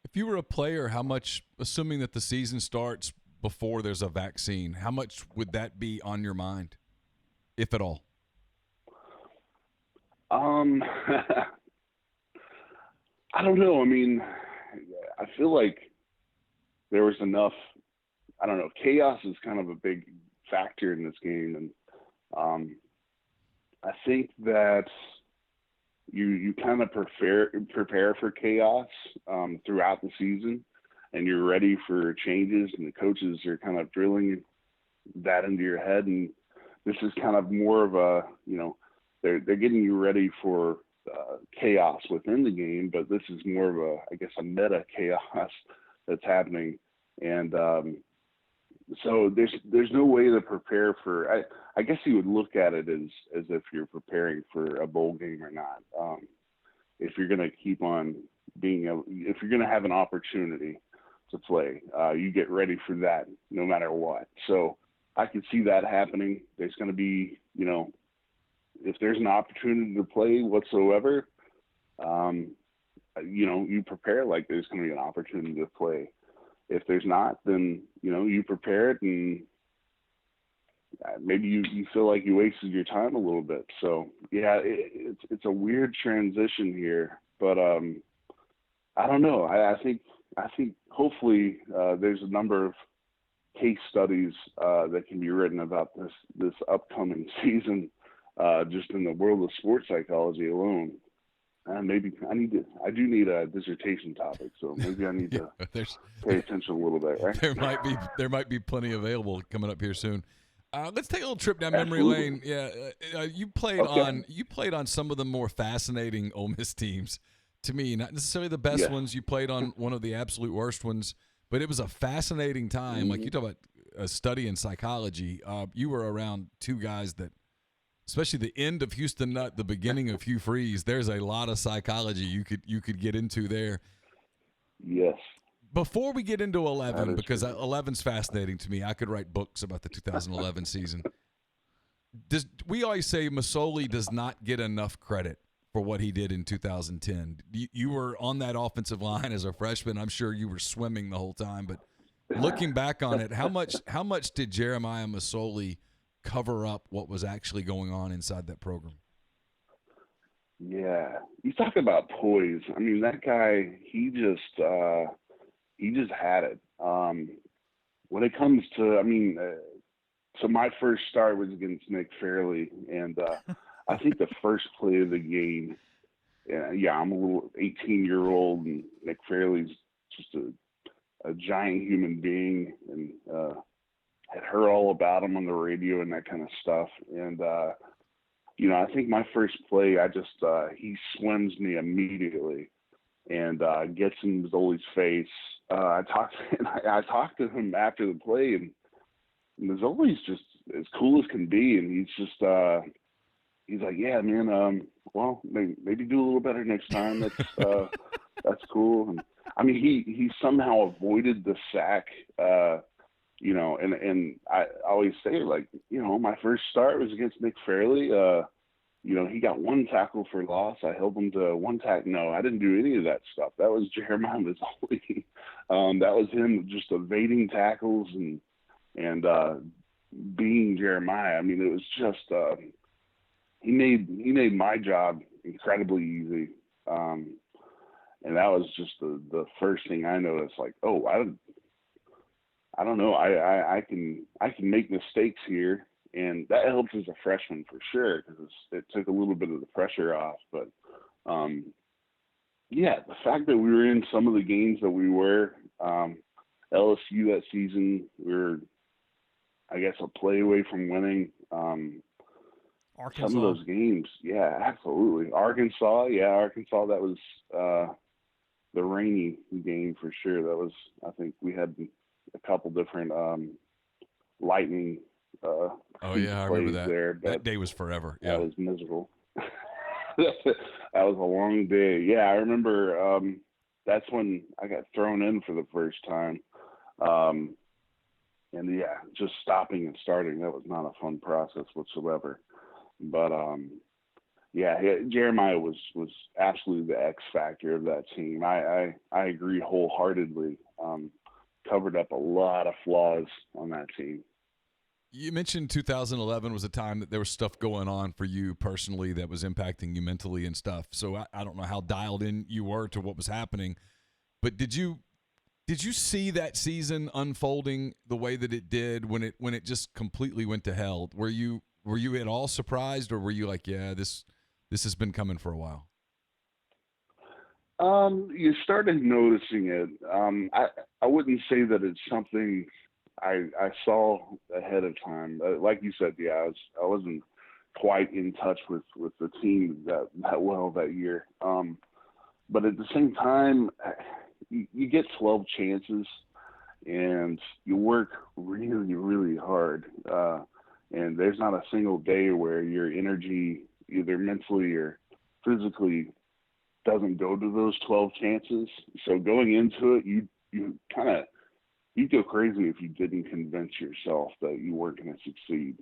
S2: If you were a player, how much, assuming that the season starts before there's a vaccine, how much would that be on your mind, if at all?
S3: I don't know. I mean, I feel like there was enough, chaos is kind of a big factor in this game. And I think that you kind of prepare for chaos throughout the season. and you're ready for changes, and the coaches are kind of drilling that into your head. And this is kind of more of a, they're getting you ready for chaos within the game, but this is more of a, I guess, a meta chaos that's happening. And so there's no way to prepare for, I guess you would look at it as if you're preparing for a bowl game or not. If you're going to keep on if you're going to have an opportunity to play, you get ready for that no matter what. So I could see that happening. There's going to be, if there's an opportunity to play whatsoever, you prepare like there's going to be an opportunity to play. If there's not, then, you prepare it, and maybe you feel like you wasted your time a little bit. So yeah, it's a weird transition here, but I don't know. I think hopefully there's a number of case studies that can be written about this upcoming season, just in the world of sports psychology alone. Maybe I do need a dissertation topic, so maybe I need to pay attention a little bit, right?
S2: There might be plenty available coming up here soon. Let's take a little trip down memory
S3: Absolutely.
S2: lane. Yeah, you played on some of the more fascinating Ole Miss teams. To me, not necessarily the best ones. You played on one of the absolute worst ones, but it was a fascinating time. Like, you talk about a study in psychology. You were around two guys that, especially the end of Houston Nutt, the beginning of Hugh Freeze, there's a lot of psychology you could get into there.
S3: Yes.
S2: Before we get into 11, because 11's fascinating to me, I could write books about the 2011 season. We always say Masoli does not get enough credit for what he did in 2010. You were on that offensive line as a freshman. I'm sure you were swimming the whole time. But looking back on it, how much did Jeremiah Masoli cover up what was actually going on inside that program?
S3: Yeah, you talk about poise. I mean, that guy, he just had it. When it comes to, so my first start was against Nick Fairley, and I think the first play of the game, I'm a little 18-year-old, and Nick Fairley's just a giant human being, and had heard all about him on the radio and that kind of stuff. And, I think my first play, he swims me immediately and gets in Mazzoli's face. I talked to him after the play, and Mazzoli's just as cool as can be, and he's just he's like, yeah, man, well, maybe do a little better next time. That's cool. And I mean, he somehow avoided the sack, and I always say, like, my first start was against Nick Fairley. He got one tackle for loss. I held him to one tackle. No, I didn't do any of that stuff. That was Jeremiah Mazzoli. That was him just evading tackles and being Jeremiah. I mean, it was just he made my job incredibly easy. And that was just the first thing I noticed. Like, oh, I don't know. I can make mistakes here, and that helps as a freshman for sure, because it took a little bit of the pressure off. But the fact that we were in some of the games that we were, LSU that season, we were, I guess, a play away from winning.
S1: Arkansas.
S3: Some of those games, yeah, absolutely. Arkansas, that was the rainy game for sure. That was, I think we had a couple different lightning
S2: I remember that.
S3: There,
S2: that day was forever. Yeah.
S3: That was miserable. That was a long day. Yeah, I remember that's when I got thrown in for the first time. And just stopping and starting, that was not a fun process whatsoever. But Jeremiah was absolutely the X factor of that team. I agree wholeheartedly. Covered up a lot of flaws on that team.
S2: You mentioned 2011 was a time that there was stuff going on for you personally that was impacting you mentally and stuff. So I don't know how dialed in you were to what was happening, but did you see that season unfolding the way that it did when it just completely went to hell? Were you at all surprised, or were you like, yeah, this has been coming for a while?
S3: You started noticing it. I wouldn't say that it's something I saw ahead of time. Like you said, yeah, I wasn't quite in touch with the team that well that year. But at the same time, you get 12 chances, and you work really, really hard. And there's not a single day where your energy, either mentally or physically, doesn't go to those 12 chances. So going into it, you'd go crazy if you didn't convince yourself that you weren't going to succeed.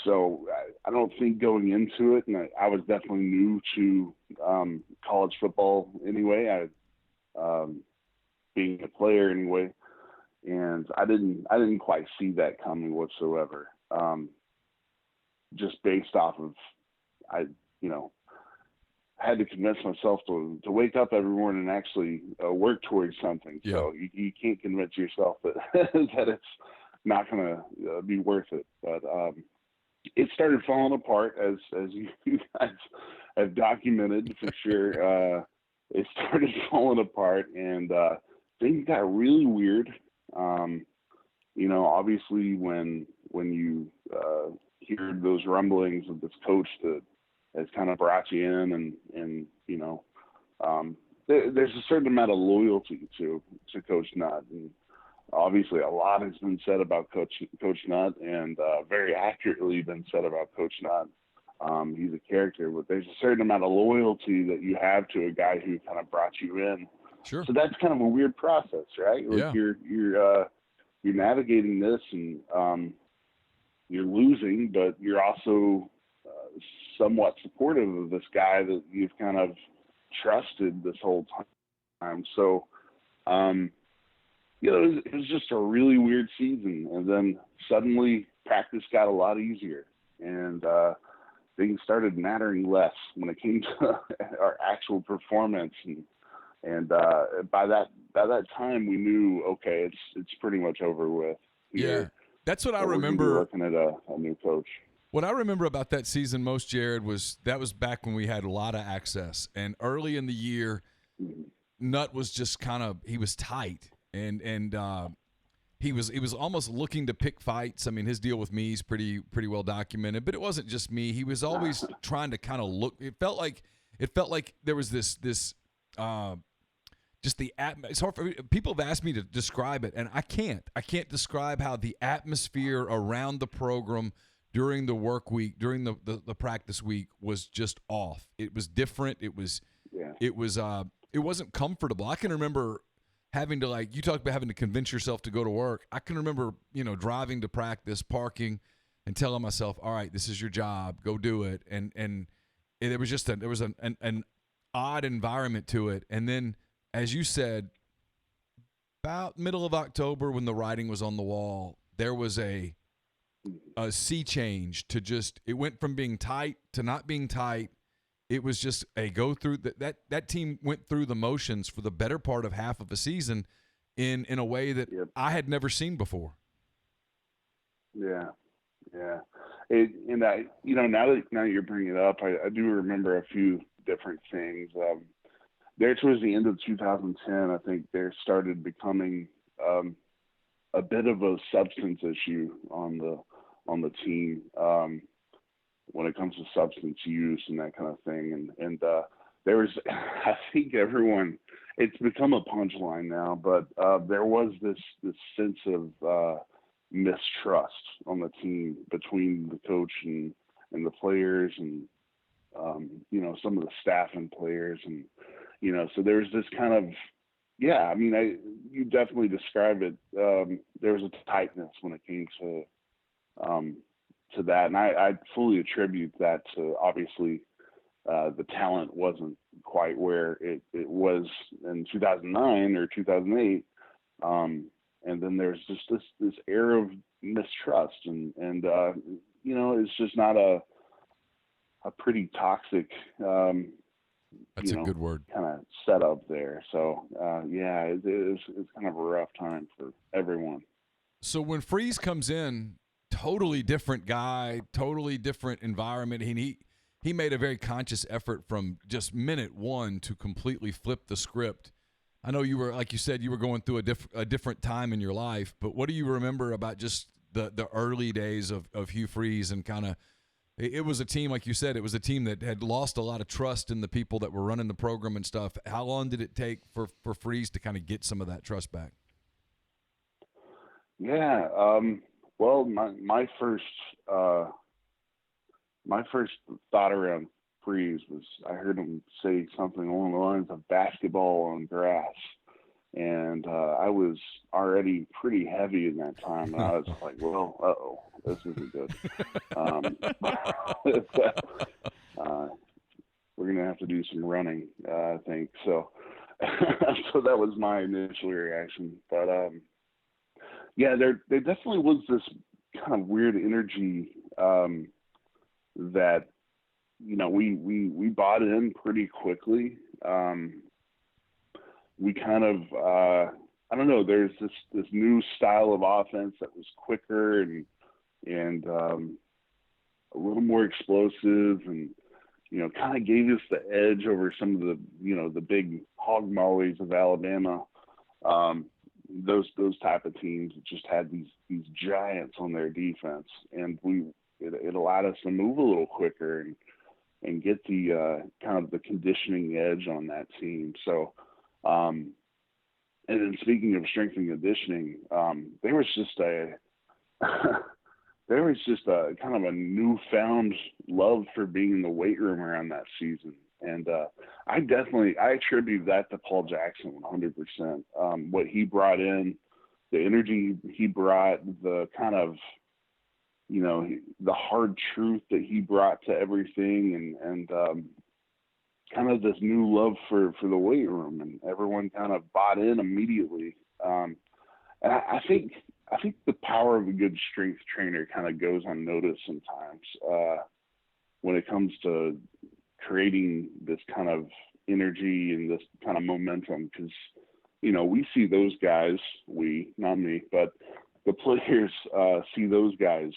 S3: So I don't think going into it, and I was definitely new to college football anyway. Being a player anyway, and I didn't quite see that coming whatsoever. Just based off of I had to convince myself to wake up every morning and actually work towards something.
S2: Yeah.
S3: So you can't convince yourself that that it's not going to be worth it. But it started falling apart as you guys have documented for sure. It started falling apart, and things got really weird. Obviously when you hear those rumblings of this coach that has kind of brought you in, and there's a certain amount of loyalty to Coach Nutt, and obviously a lot has been said about Coach Nutt, and very accurately been said about Coach Nutt. He's a character, but there's a certain amount of loyalty that you have to a guy who kind of brought you in.
S2: Sure.
S3: So that's kind of a weird process, right? Like
S2: yeah.
S3: You're navigating this, and you're losing, but you're also somewhat supportive of this guy that you've kind of trusted this whole time. So, it was just a really weird season. And then suddenly practice got a lot easier, and things started mattering less when it came to our actual performance. And by that time we knew, okay, it's pretty much over with.
S2: Yeah. That's what I remember.
S3: We're looking at a new coach.
S2: What I remember about that season most, Jared, was back when we had a lot of access. And early in the year, Nutt was just he was tight. And he was almost looking to pick fights. I mean, his deal with me is pretty well documented, but it wasn't just me. He was always trying to kind of look. It felt like there was this just the it's hard for people have asked me to describe it, and I can't describe how the atmosphere around the program during the work week, during the practice week, was just off. It was different. It wasn't comfortable. I can remember having to, like, you talked about having to convince yourself to go to work. I can remember, driving to practice, parking, and telling myself, all right, this is your job, go do it. And there was just an odd environment to it. And then, as you said, about middle of October, when the writing was on the wall, there was a sea change to just, it went from being tight to not being tight. It was just a go through that team went through the motions for the better part of half of a season in a way that I had never seen before. Yeah.
S3: And now that you're bringing it up, I do remember a few different things. There towards the end of 2010, I think there started becoming a bit of a substance issue on the team. When it comes to substance use and that kind of thing. And there was, I think everyone, it's become a punchline now, but there was this sense of mistrust on the team between the coach and the players, and, some of the staff and players. And, so there was this kind of, you definitely described it. There was a tightness when it came to that, and I fully attribute that to, obviously, the talent wasn't quite where it was in 2009 or 2008, and then there's just this air of mistrust, and it's just not a pretty toxic
S2: that's a good word,
S3: kind of setup there. So it's kind of a rough time for everyone.
S2: So when Freeze comes in, totally different guy, totally different environment. he made a very conscious effort from just minute one to completely flip the script. I know you were, like you said, you were going through a different time in your life, but what do you remember about just the early days of Hugh Freeze and kind of, it was a team, like you said, it was a team that had lost a lot of trust in the people that were running the program and stuff. How long did it take for Freeze to kind of get some of that trust back?
S3: Yeah. Well, my first thought around Freeze was I heard him say something along the lines of basketball on grass. And I was already pretty heavy in that time. And I was like, well, uh-oh, this isn't good. We're going to have to do some running, I think. So so that was my initial reaction. But, yeah, there definitely was this kind of weird energy that, you know, we bought in pretty quickly. We kind of, I don't know, there's this new style of offense that was quicker and a little more explosive and, you know, kind of gave us the edge over some of the, you know, the big hog mollies of Alabama. Those type of teams that just had these giants on their defense, and it allowed us to move a little quicker and get the kind of the conditioning edge on that team. So, and then speaking of strength and conditioning, there was just a kind of a newfound love for being in the weight room around that season. And I attribute that to Paul Jackson 100%. What he brought in, the energy he brought, the kind of, you know, the hard truth that he brought to everything, and kind of this new love for the weight room, and everyone kind of bought in immediately. And I think the power of a good strength trainer kind of goes unnoticed sometimes when it comes to creating this kind of energy and this kind of momentum, because, you know, we see those guys, not me, but the players see those guys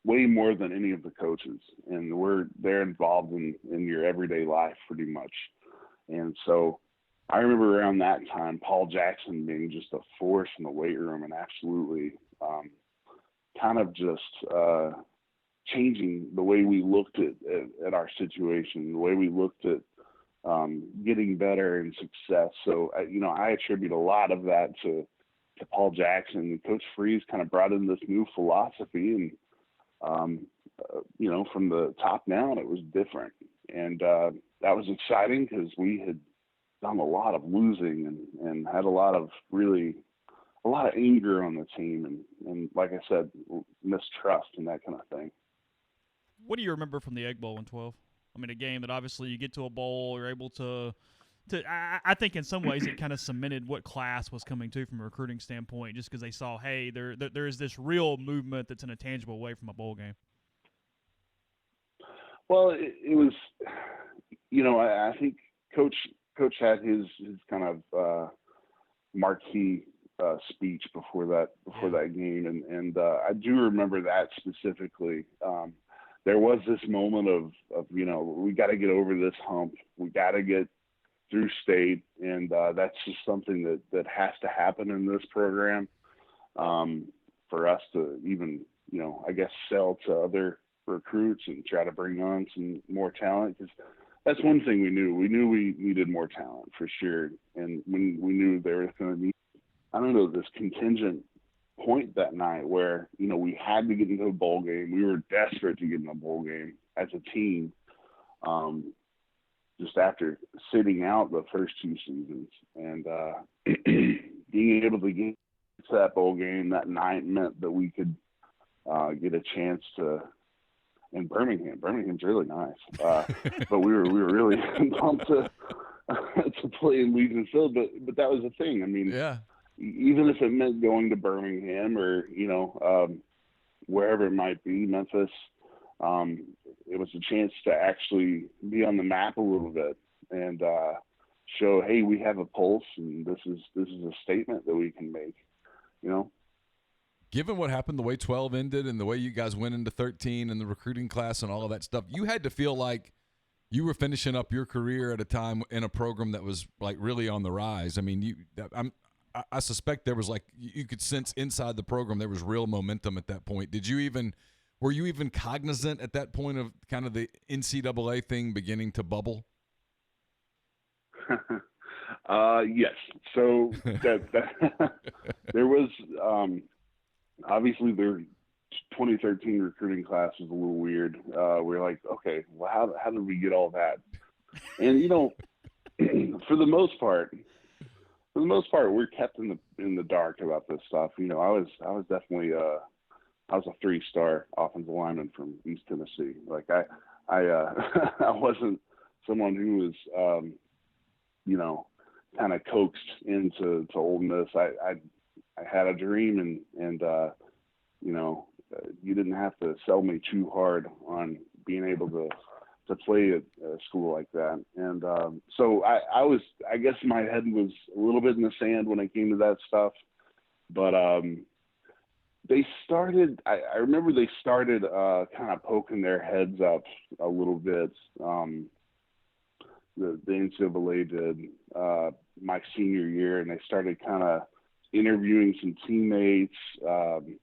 S3: way more than any of the coaches, and they're involved in your everyday life pretty much. And so I remember around that time, Paul Jackson being just a force in the weight room and absolutely kind of just changing the way we looked at our situation, the way we looked at getting better and success. So, you know, I attribute a lot of that to Paul Jackson. Coach Freeze kind of brought in this new philosophy, and, you know, from the top down, it was different. And that was exciting because we had done a lot of losing and had a lot of anger on the team. And like I said, mistrust and that kind of thing.
S1: What do you remember from the Egg Bowl in 12? I mean, a game that obviously you get to a bowl, you're able to I think in some ways it kind of cemented what class was coming to from a recruiting standpoint, just because they saw, hey, there is this real movement that's in a tangible way from a bowl game.
S3: Well, it was, you know, I think Coach had his kind of marquee speech before that game, and I do remember that specifically. There was this moment of you know, we got to get over this hump, we got to get through state, and that's just something that has to happen in this program for us to even, you know, I guess sell to other recruits and try to bring on some more talent, because that's one thing we knew. We knew we needed more talent for sure, and we knew there was going to be, I don't know, this contingent point that night where, you know, we had to get into a bowl game. We were desperate to get in a bowl game as a team, just after sitting out the first two seasons, and being able to get to that bowl game that night meant that we could get a chance to. In Birmingham's really nice, but we were really pumped to play in Legion Field. But that was the thing. I mean,
S2: yeah.
S3: Even if it meant going to Birmingham or, you know, wherever it might be, Memphis, it was a chance to actually be on the map a little bit and show, hey, we have a pulse, and this is a statement that we can make, you know.
S2: Given what happened, the way 12 ended and the way you guys went into 13 and the recruiting class and all of that stuff, you had to feel like you were finishing up your career at a time in a program that was like really on the rise. I mean, I suspect there was like you could sense inside the program there was real momentum at that point. Were you even cognizant at that point of kind of the NCAA thing beginning to bubble?
S3: Yes. So that there was obviously their 2013 recruiting class was a little weird. We're like, okay, well, how did we get all that? And for the most part, we're kept in the dark about this stuff. I was definitely I was a 3-star offensive lineman from East Tennessee. Like I I wasn't someone who was kind of coaxed into Ole Miss. I had a dream, and you didn't have to sell me too hard on being able to play at a school like that. And so I guess my head was a little bit in the sand when it came to that stuff. But they started, I remember they started kind of poking their heads up a little bit. The NCAA did my senior year, and they started kind of interviewing some teammates, and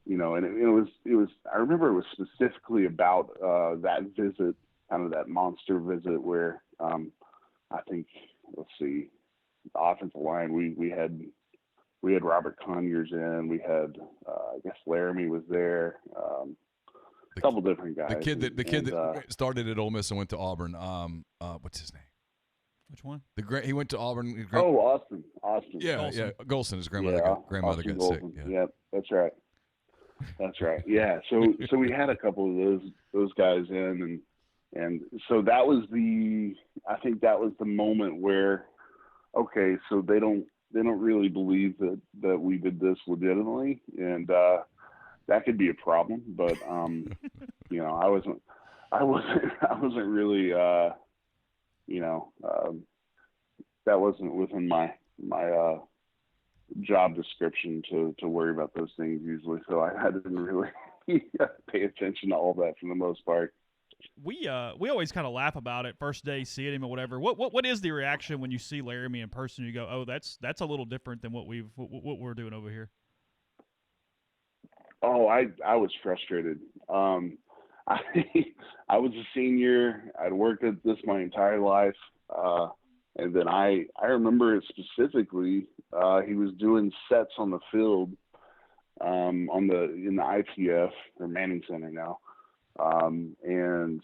S3: it was, I remember it was specifically about that visit, kind of that monster visit where I think, let's see, the offensive line, we had Robert Conyers in, we had, I guess Laramie was there, a couple different guys.
S2: The kid that started at Ole Miss and went to Auburn. What's his name?
S1: Which one?
S2: He went to Auburn.
S3: Austin.
S2: Yeah,
S1: Golson.
S2: yeah. Golson. His grandmother got sick. Yeah.
S3: Yep, that's right. Yeah. So we had a couple of those guys in, and so that was I think that was the moment where, okay, so they don't really believe that we did this legitimately, and that could be a problem. But I wasn't really that wasn't within my job description to worry about those things usually. So I didn't really pay attention to all that for the most part.
S1: We always kind of laugh about it first day seeing him or whatever. What is the reaction when you see Laramie in person? You go, oh, that's a little different than what we're doing over here.
S3: Oh, I was frustrated. I was a senior. I'd worked at this my entire life, and then I remember it specifically. He was doing sets on the field, in the IPF or Manning Center now. And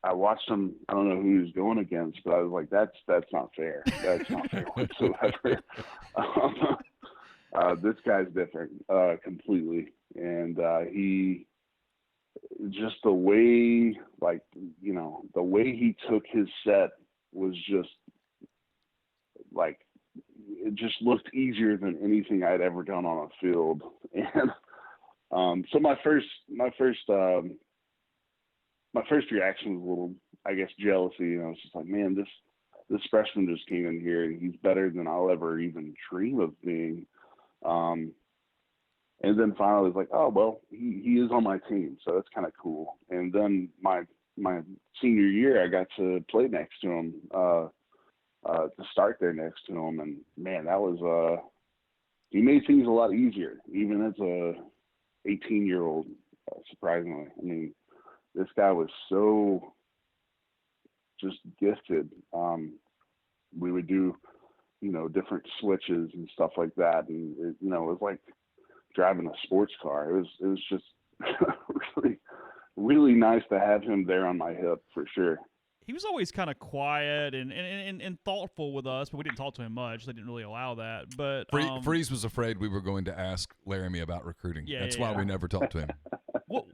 S3: I watched him. I don't know who he was going against, but I was like, that's not fair. That's not fair whatsoever. This guy's different, completely. And, he just the way he took his set was just like, it just looked easier than anything I'd ever done on a field. And, so my first reaction was a little, I guess, jealousy. It's just like, man, this freshman just came in here and he's better than I'll ever even dream of being. And then finally it's like, oh, well, he is on my team. So that's kind of cool. And then my senior year, I got to play next to him, to start there next to him. And man, that was, he made things a lot easier, even as a 18-year-old, surprisingly. I mean, this guy was so just gifted. We would do, different switches and stuff like that. And it was like driving a sports car. It was just really, really nice to have him there on my hip for sure.
S1: He was always kind of quiet and thoughtful with us, but we didn't talk to him much. They didn't really allow that. But
S2: Freeze was afraid we were going to ask Laramie about recruiting. That's why we never talked to him. What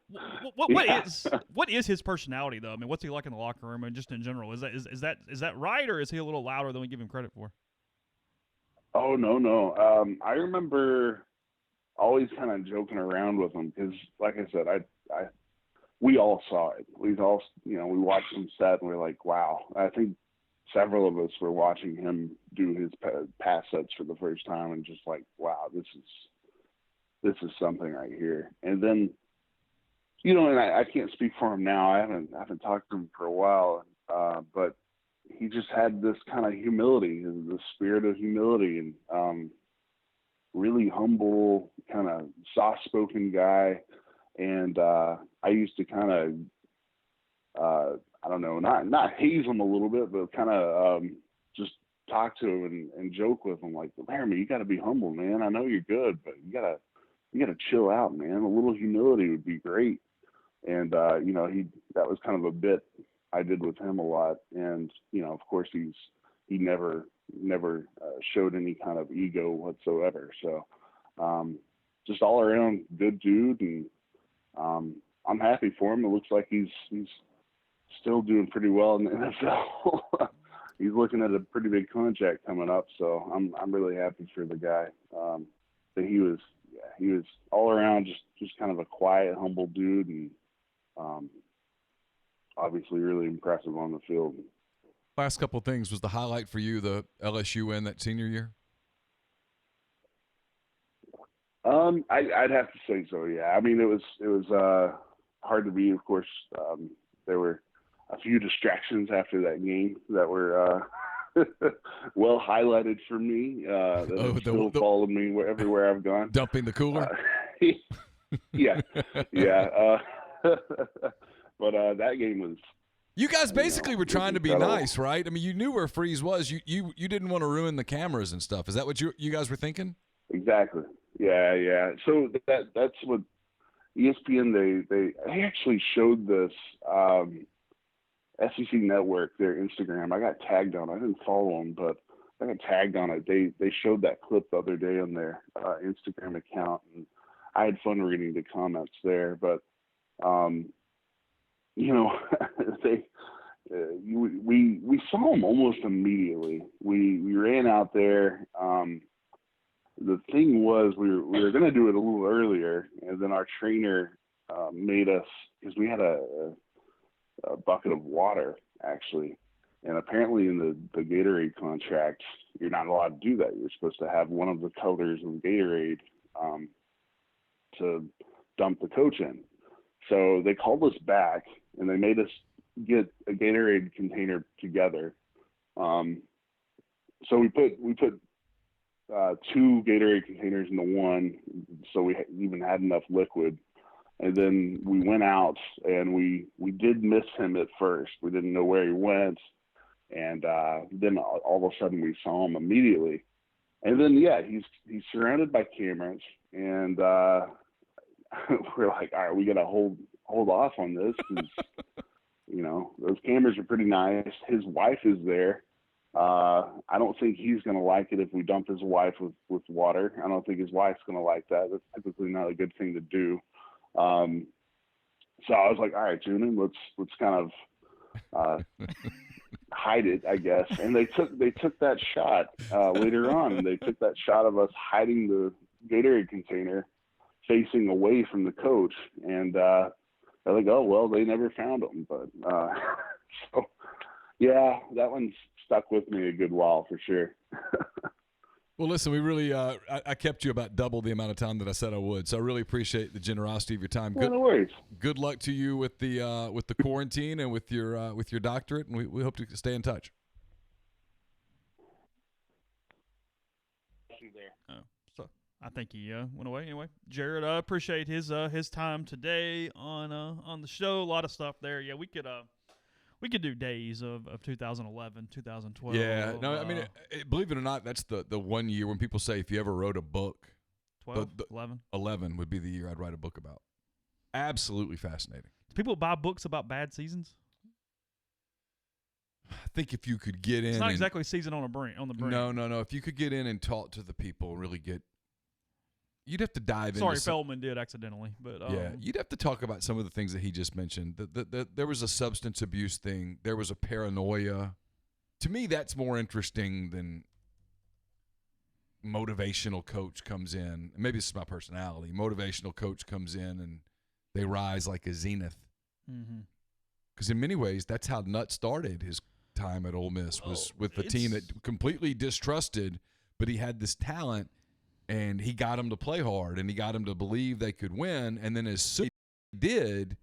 S2: is his personality though? I mean, what's he like in the locker room and just in general? Is that right, or is he a little louder than we give him credit for?
S3: Oh no. I remember always kind of joking around with him because, like I said, we all saw it. We all, we watched him set and we're like, wow. I think several of us were watching him do his pass sets for the first time and just like, wow, this this is something right here. And then, you know, and I can't speak for him now. I haven't talked to him for a while, but he just had this kind of humility, the spirit of humility, and really humble, kind of soft-spoken guy. And I used to kind of, I don't know, not haze him a little bit, but kind of just talk to him and joke with him, like, Laramie, you got to be humble, man. I know you're good, but you gotta chill out, man. A little humility would be great. And you know, that was kind of a bit I did with him a lot. And you know, of course, he never showed any kind of ego whatsoever. So just all around good dude, and I'm happy for him. It looks like he's still doing pretty well in the NFL. He's looking at a pretty big contract coming up, so I'm really happy for the guy. That he was all around just kind of a quiet, humble dude, and obviously really impressive on the field.
S2: Last couple of things. Was the highlight for you the LSU win that senior year?
S3: I'd have to say so. Yeah. I mean, it was hard to beat. Of course, there were a few distractions after that game that were well highlighted for me. That still followed me everywhere I've gone.
S2: Dumping the cooler.
S3: Yeah. But that game was.
S2: You guys basically were trying to be nice, right? I mean, you knew where Freeze was. You didn't want to ruin the cameras and stuff. Is that what you guys were thinking?
S3: Exactly. Yeah. So that's what ESPN they actually showed this. SEC Network, their Instagram. I got tagged on it. I didn't follow them, but I got tagged on it. They showed that clip the other day on their Instagram account, and I had fun reading the comments there. But you know, we saw them almost immediately. We ran out there. The thing was, we were going to do it a little earlier, and then our trainer made us, because we had a bucket of water, actually. And apparently in the Gatorade contract, you're not allowed to do that. You're supposed to have one of the colors of Gatorade to dump the coach in. So they called us back, and they made us get a Gatorade container together. So we put 2 Gatorade containers into one, so we even had enough liquid. And then we went out, and we did miss him at first. We didn't know where he went. And then all of a sudden we saw him immediately. And then, yeah, he's surrounded by cameras. And we're like, all right, we got to hold off on this. 'Cause, you know, those cameras are pretty nice. His wife is there. I don't think he's going to like it if we dump his wife with water. I don't think his wife's going to like that. That's typically not a good thing to do. So I was like, all right, Junin, let's kind of hide it, I guess. And they took that shot later on. They took that shot of us hiding the Gatorade container facing away from the coach. And they're like, oh, well, they never found him. But so, yeah, that one's stuck with me a good while for sure.
S2: Well, listen, we really I kept you about double the amount of time that I said I would, so I really appreciate the generosity of your time.
S3: Good, no worries.
S2: Good luck to you with the quarantine and with your doctorate, and we hope to stay in touch.
S1: Oh, so I think he went away anyway. Jared, I appreciate his time today on the show. A lot of stuff there. Yeah, we could do days of 2011, 2012.
S2: Yeah, no, I mean, believe it or not, that's the one year when people say if you ever wrote a book,
S1: 12, 11?
S2: 11 would be the year I'd write a book about. Absolutely fascinating.
S1: Do people buy books about bad seasons?
S2: I think if you could get in,
S1: it's not exactly season on the brink.
S2: No. If you could get in and talk to the people, and really you'd have to dive in.
S1: Sorry, Feldman did accidentally, but
S2: yeah, you'd have to talk about some of the things that he just mentioned. There was a substance abuse thing. There was a paranoia. To me, that's more interesting than motivational coach comes in. Maybe this is my personality. Motivational coach comes in and they rise like a zenith. Because in many ways, that's how Nutt started his time at Ole Miss, was with a team that completely distrusted, but he had this talent. and he got them to play hard, and he got them to believe they could win. And then as soon as he did,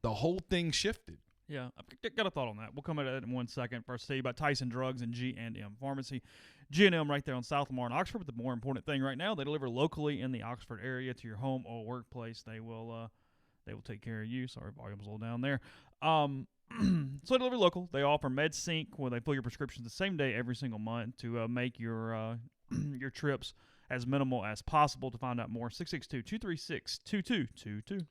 S2: the whole thing shifted.
S1: Yeah, I've got a thought on that. We'll come at it in 1 second. First, tell you about Tyson Drugs and G&M Pharmacy. G&M right there on South Lamar in Oxford. But the more important thing right now, they deliver locally in the Oxford area to your home or workplace. They will take care of you. Sorry, volume's a little down there. So they deliver local. They offer MedSync, where they fill your prescriptions the same day every single month to make your your trips as minimal as possible. To find out more, 662-236-2222.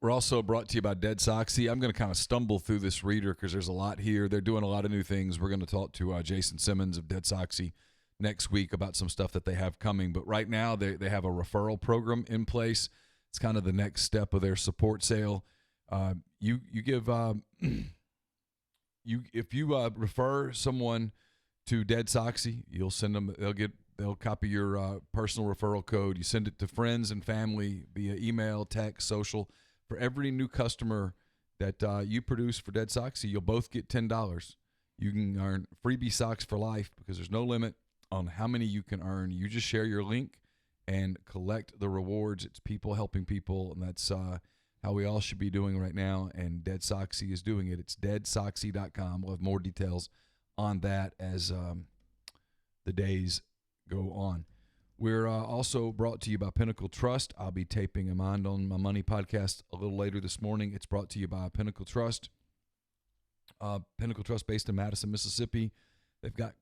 S2: We're also brought to you by Dead Soxy. I'm going to kind of stumble through this reader because there's a lot here. They're doing a lot of new things. We're going to talk to Jason Simmons of Dead Soxy next week about some stuff that they have coming. But right now they have a referral program in place. It's kind of the next step of their support sale. You give if you refer someone to Dead Soxy, you'll send them. They'll copy your personal referral code. You send it to friends and family via email, text, social. For every new customer that you produce for Dead Soxy, you'll both get $10. You can earn freebie socks for life because there's no limit on how many you can earn. You just share your link and collect the rewards. It's people helping people, and that's how we all should be doing right now, and Dead Soxy is doing it. It's deadsoxy.com. We'll have more details on that as the days go on. We're also brought to you by Pinnacle Trust. I'll be taping a Mind on My Money podcast a little later this morning. It's brought to you by Pinnacle Trust. Pinnacle Trust based in Madison, Mississippi. They've got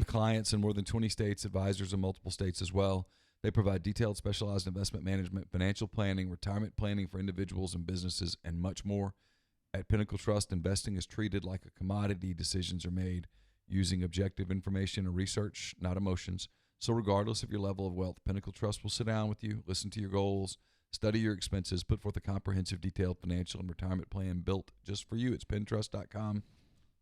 S2: clients in more than 20 states, advisors in multiple states as well. They provide detailed, specialized investment management, financial planning, retirement planning for individuals and businesses, and much more. At Pinnacle Trust, investing is treated like a commodity. Decisions are made using objective information and research, not emotions. So regardless of your level of wealth, Pinnacle Trust will sit down with you, listen to your goals, study your expenses, put forth a comprehensive, detailed financial and retirement plan built just for you. It's pintrust.com,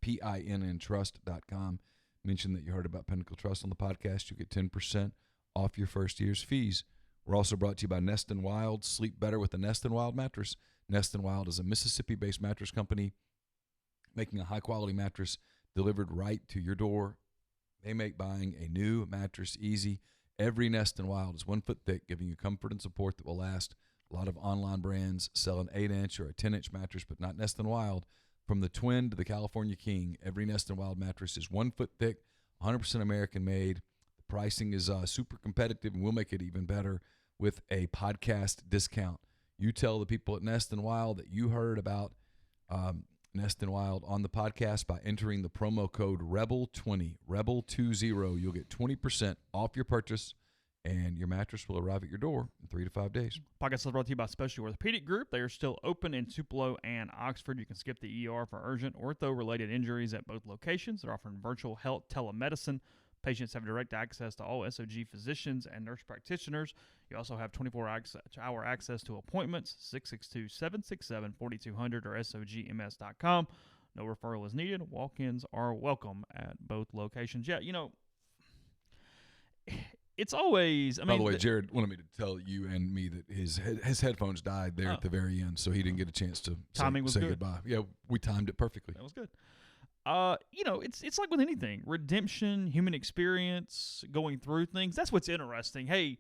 S2: PINNtrust.com. Mention that you heard about Pinnacle Trust on the podcast. You get 10% off your first year's fees. We're also brought to you by Nest & Wild. Sleep better with the Nest & Wild mattress. Nest & Wild is a Mississippi-based mattress company making a high-quality mattress delivered right to your door. They make buying a new mattress easy. Every Nest & Wild is 1 foot thick, giving you comfort and support that will last. A lot of online brands sell an 8-inch or a 10-inch mattress, but not Nest & Wild. From the Twin to the California King, every Nest & Wild mattress is 1 foot thick, 100% American-made. The pricing is super competitive, and we'll make it even better with a podcast discount. You tell the people at Nest & Wild that you heard about Nest & Wild on the podcast by entering the promo code REBEL20, REBEL20. You'll get 20% off your purchase, and your mattress will arrive at your door in 3 to 5 days.
S1: Podcast is brought to you by Specialty Orthopedic Group. They are still open in Tupelo and Oxford. You can skip the ER for urgent ortho-related injuries at both locations. They're offering virtual health telemedicine. Patients have direct access to all SOG physicians and nurse practitioners. You also have 24-hour access to appointments, 662-767-4200 or SOGMS.com. No referral is needed. Walk-ins are welcome at both locations. Yeah, it's always...
S2: By the way, Jared wanted me to tell you and me that his headphones died there at the very end, so he didn't get a chance to say goodbye. Yeah, we timed it perfectly.
S1: That was good. It's like with anything. Redemption, human experience, going through things. That's what's interesting. Hey,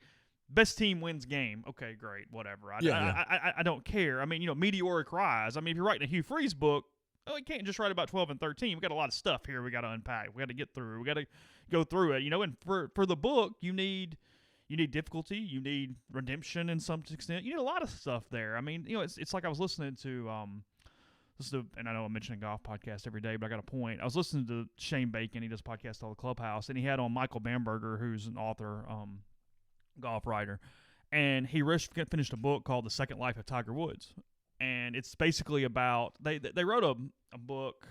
S1: best team wins game. Okay, great, whatever. I don't care. I mean, meteoric rise. I mean, if you're writing a Hugh Freeze book, you can't just write about 12 and 13. We got a lot of stuff here we got to unpack. We got to get through. We got to go through it. And for the book, you need difficulty. You need redemption in some extent. You need a lot of stuff there. I mean, it's like I was listening to and I know I'm mentioning golf podcast every day, but I got a point. I was listening to Shane Bacon. He does podcasts all the Clubhouse, and he had on Michael Bamberger, who's an author, golf writer, and he finished a book called The Second Life of Tiger Woods, and it's basically about they wrote a book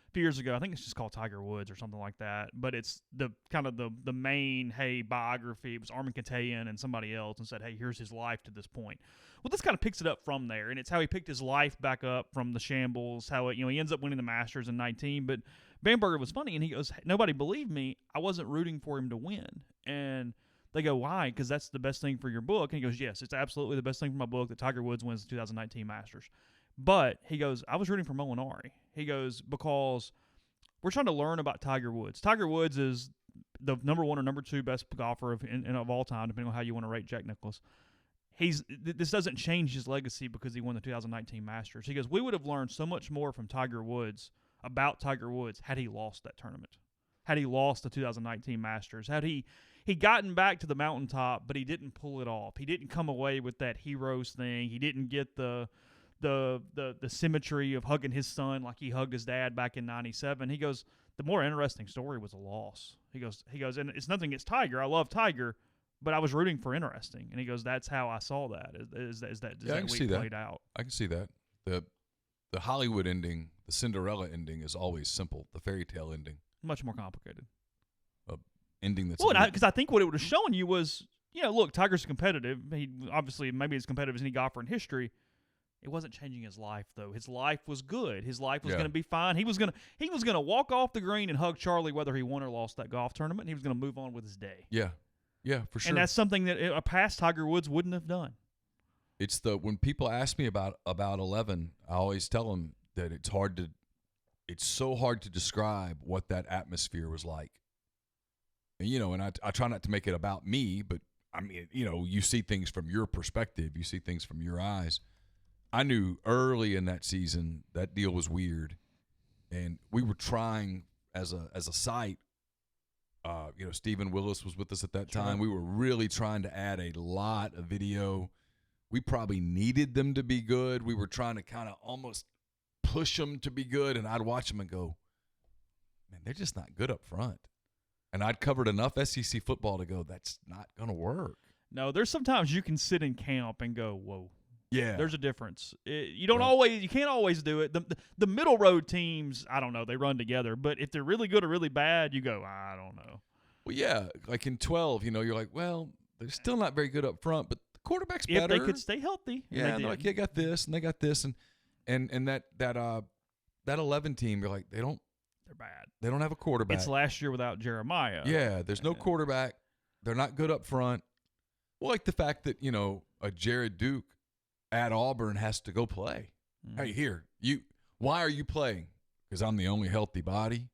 S1: a few years ago. I think it's just called Tiger Woods or something like that, but it's the kind of the main biography. It was Armin Katayan and somebody else, and said, hey, here's his life to this point. Well, this kind of picks it up from there, and it's how he picked his life back up from the shambles, how he ends up winning the Masters in 19. But Bamberger was funny, and he goes, nobody believed me. I wasn't rooting for him to win. And they go, why? Because that's the best thing for your book. And he goes, yes, it's absolutely the best thing for my book that Tiger Woods wins the 2019 Masters. But he goes, I was rooting for Molinari. He goes, because we're trying to learn about Tiger Woods. Tiger Woods is the number 1 or number 2 best golfer of all time, depending on how you want to rate Jack Nicklaus. This doesn't change his legacy because he won the 2019 Masters. He goes, we would have learned so much more from Tiger Woods about Tiger Woods had he lost that tournament, had he lost the 2019 Masters, had he gotten back to the mountaintop, but he didn't pull it off. He didn't come away with that heroes thing. He didn't get the symmetry of hugging his son like he hugged his dad back in '97. He goes, the more interesting story was a loss. He goes, and it's nothing against Tiger. I love Tiger, but I was rooting for interesting. And he goes, that's how I saw that. Is that week played out?
S2: I can see that. The Hollywood ending, the Cinderella ending, is always simple. The fairy tale ending,
S1: much more complicated.
S2: Ending that's
S1: because I think what it would have shown you was, look, Tiger's competitive. He obviously maybe as competitive as any golfer in history. It wasn't changing his life though. His life was good. His life was going to be fine. He was going to walk off the green and hug Charlie whether he won or lost that golf tournament. And he was going to move on with his day.
S2: Yeah, for sure.
S1: And that's something that a past Tiger Woods wouldn't have done.
S2: It's when people ask me about 11, I always tell them that it's so hard to describe what that atmosphere was like. And I try not to make it about me, but I mean, you see things from your perspective, you see things from your eyes. I knew early in that season that deal was weird, and we were trying as a site. Stephen Willis was with us at that time. We were really trying to add a lot of video. We probably needed them to be good. We were trying to kind of almost push them to be good, and I'd watch them and go, man, they're just not good up front. And I'd covered enough SEC football to go, that's not going to work.
S1: No, there's sometimes you can sit in camp and go, whoa.
S2: Yeah,
S1: there's a difference. You can't always do it. The middle road teams, I don't know, they run together. But if they're really good or really bad, you go, I don't know.
S2: Well, yeah, like in 12, you're like, well, they're still not very good up front, but the quarterback's better.
S1: If they could stay healthy.
S2: Yeah, and they're like, they got this and they got this, and that 11 team, you're like, they're
S1: bad.
S2: They don't have a quarterback.
S1: It's last year without Jeremiah.
S2: Yeah, there's no quarterback. They're not good up front. Well, like the fact that a Jared Duke at Auburn has to go play. Hey, here, why are you playing? Because I'm the only healthy body.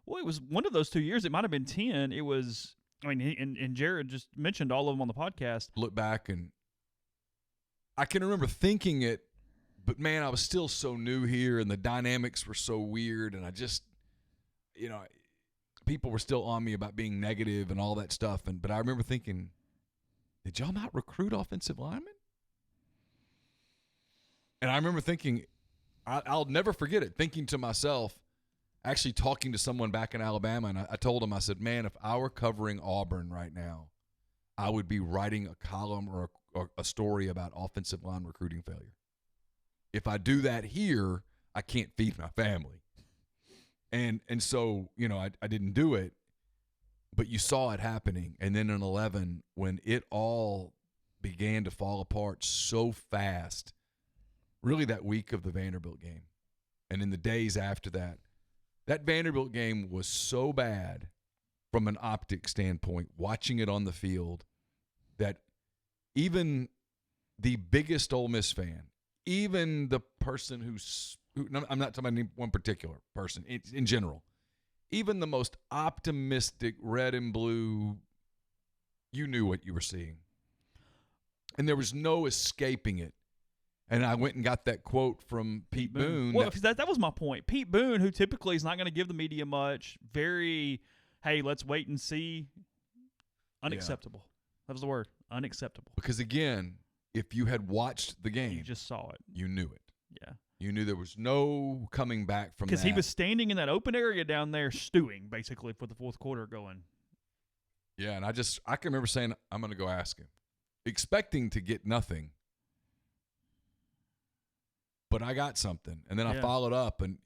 S1: Well, it was one of those 2 years. It might have been 10. It was, and Jared just mentioned all of them on the podcast.
S2: Look back, and I can remember thinking it, but man, I was still so new here, and the dynamics were so weird, and I just, people were still on me about being negative and all that stuff. But I remember thinking, did y'all not recruit offensive linemen? And I remember thinking, I'll never forget it, thinking to myself, actually talking to someone back in Alabama, and I told him, I said, man, if I were covering Auburn right now, I would be writing a column or a story about offensive line recruiting failure. If I do that here, I can't feed my family. And so, I didn't do it, but you saw it happening. And then in 11, when it all began to fall apart so fast, really that week of the Vanderbilt game, and in the days after that Vanderbilt game was so bad from an optic standpoint, watching it on the field, that even the biggest Ole Miss fan, even the person who I'm not talking about any one particular person, in general, even the most optimistic red and blue, you knew what you were seeing. And there was no escaping it. And I went and got that quote from Pete Boone.
S1: Well, that was my point. Pete Boone, who typically is not going to give the media much, very, hey, let's wait and see. Unacceptable. That was the word. Unacceptable.
S2: Because, again, if you had watched the game.
S1: You just saw it.
S2: You knew it.
S1: Yeah.
S2: You knew there was no coming back from that.
S1: Because he was standing in that open area down there stewing, basically, for the fourth quarter going.
S2: Yeah, and I can remember saying, I'm going to go ask him. Expecting to get nothing. But I got something. And then I followed up, and,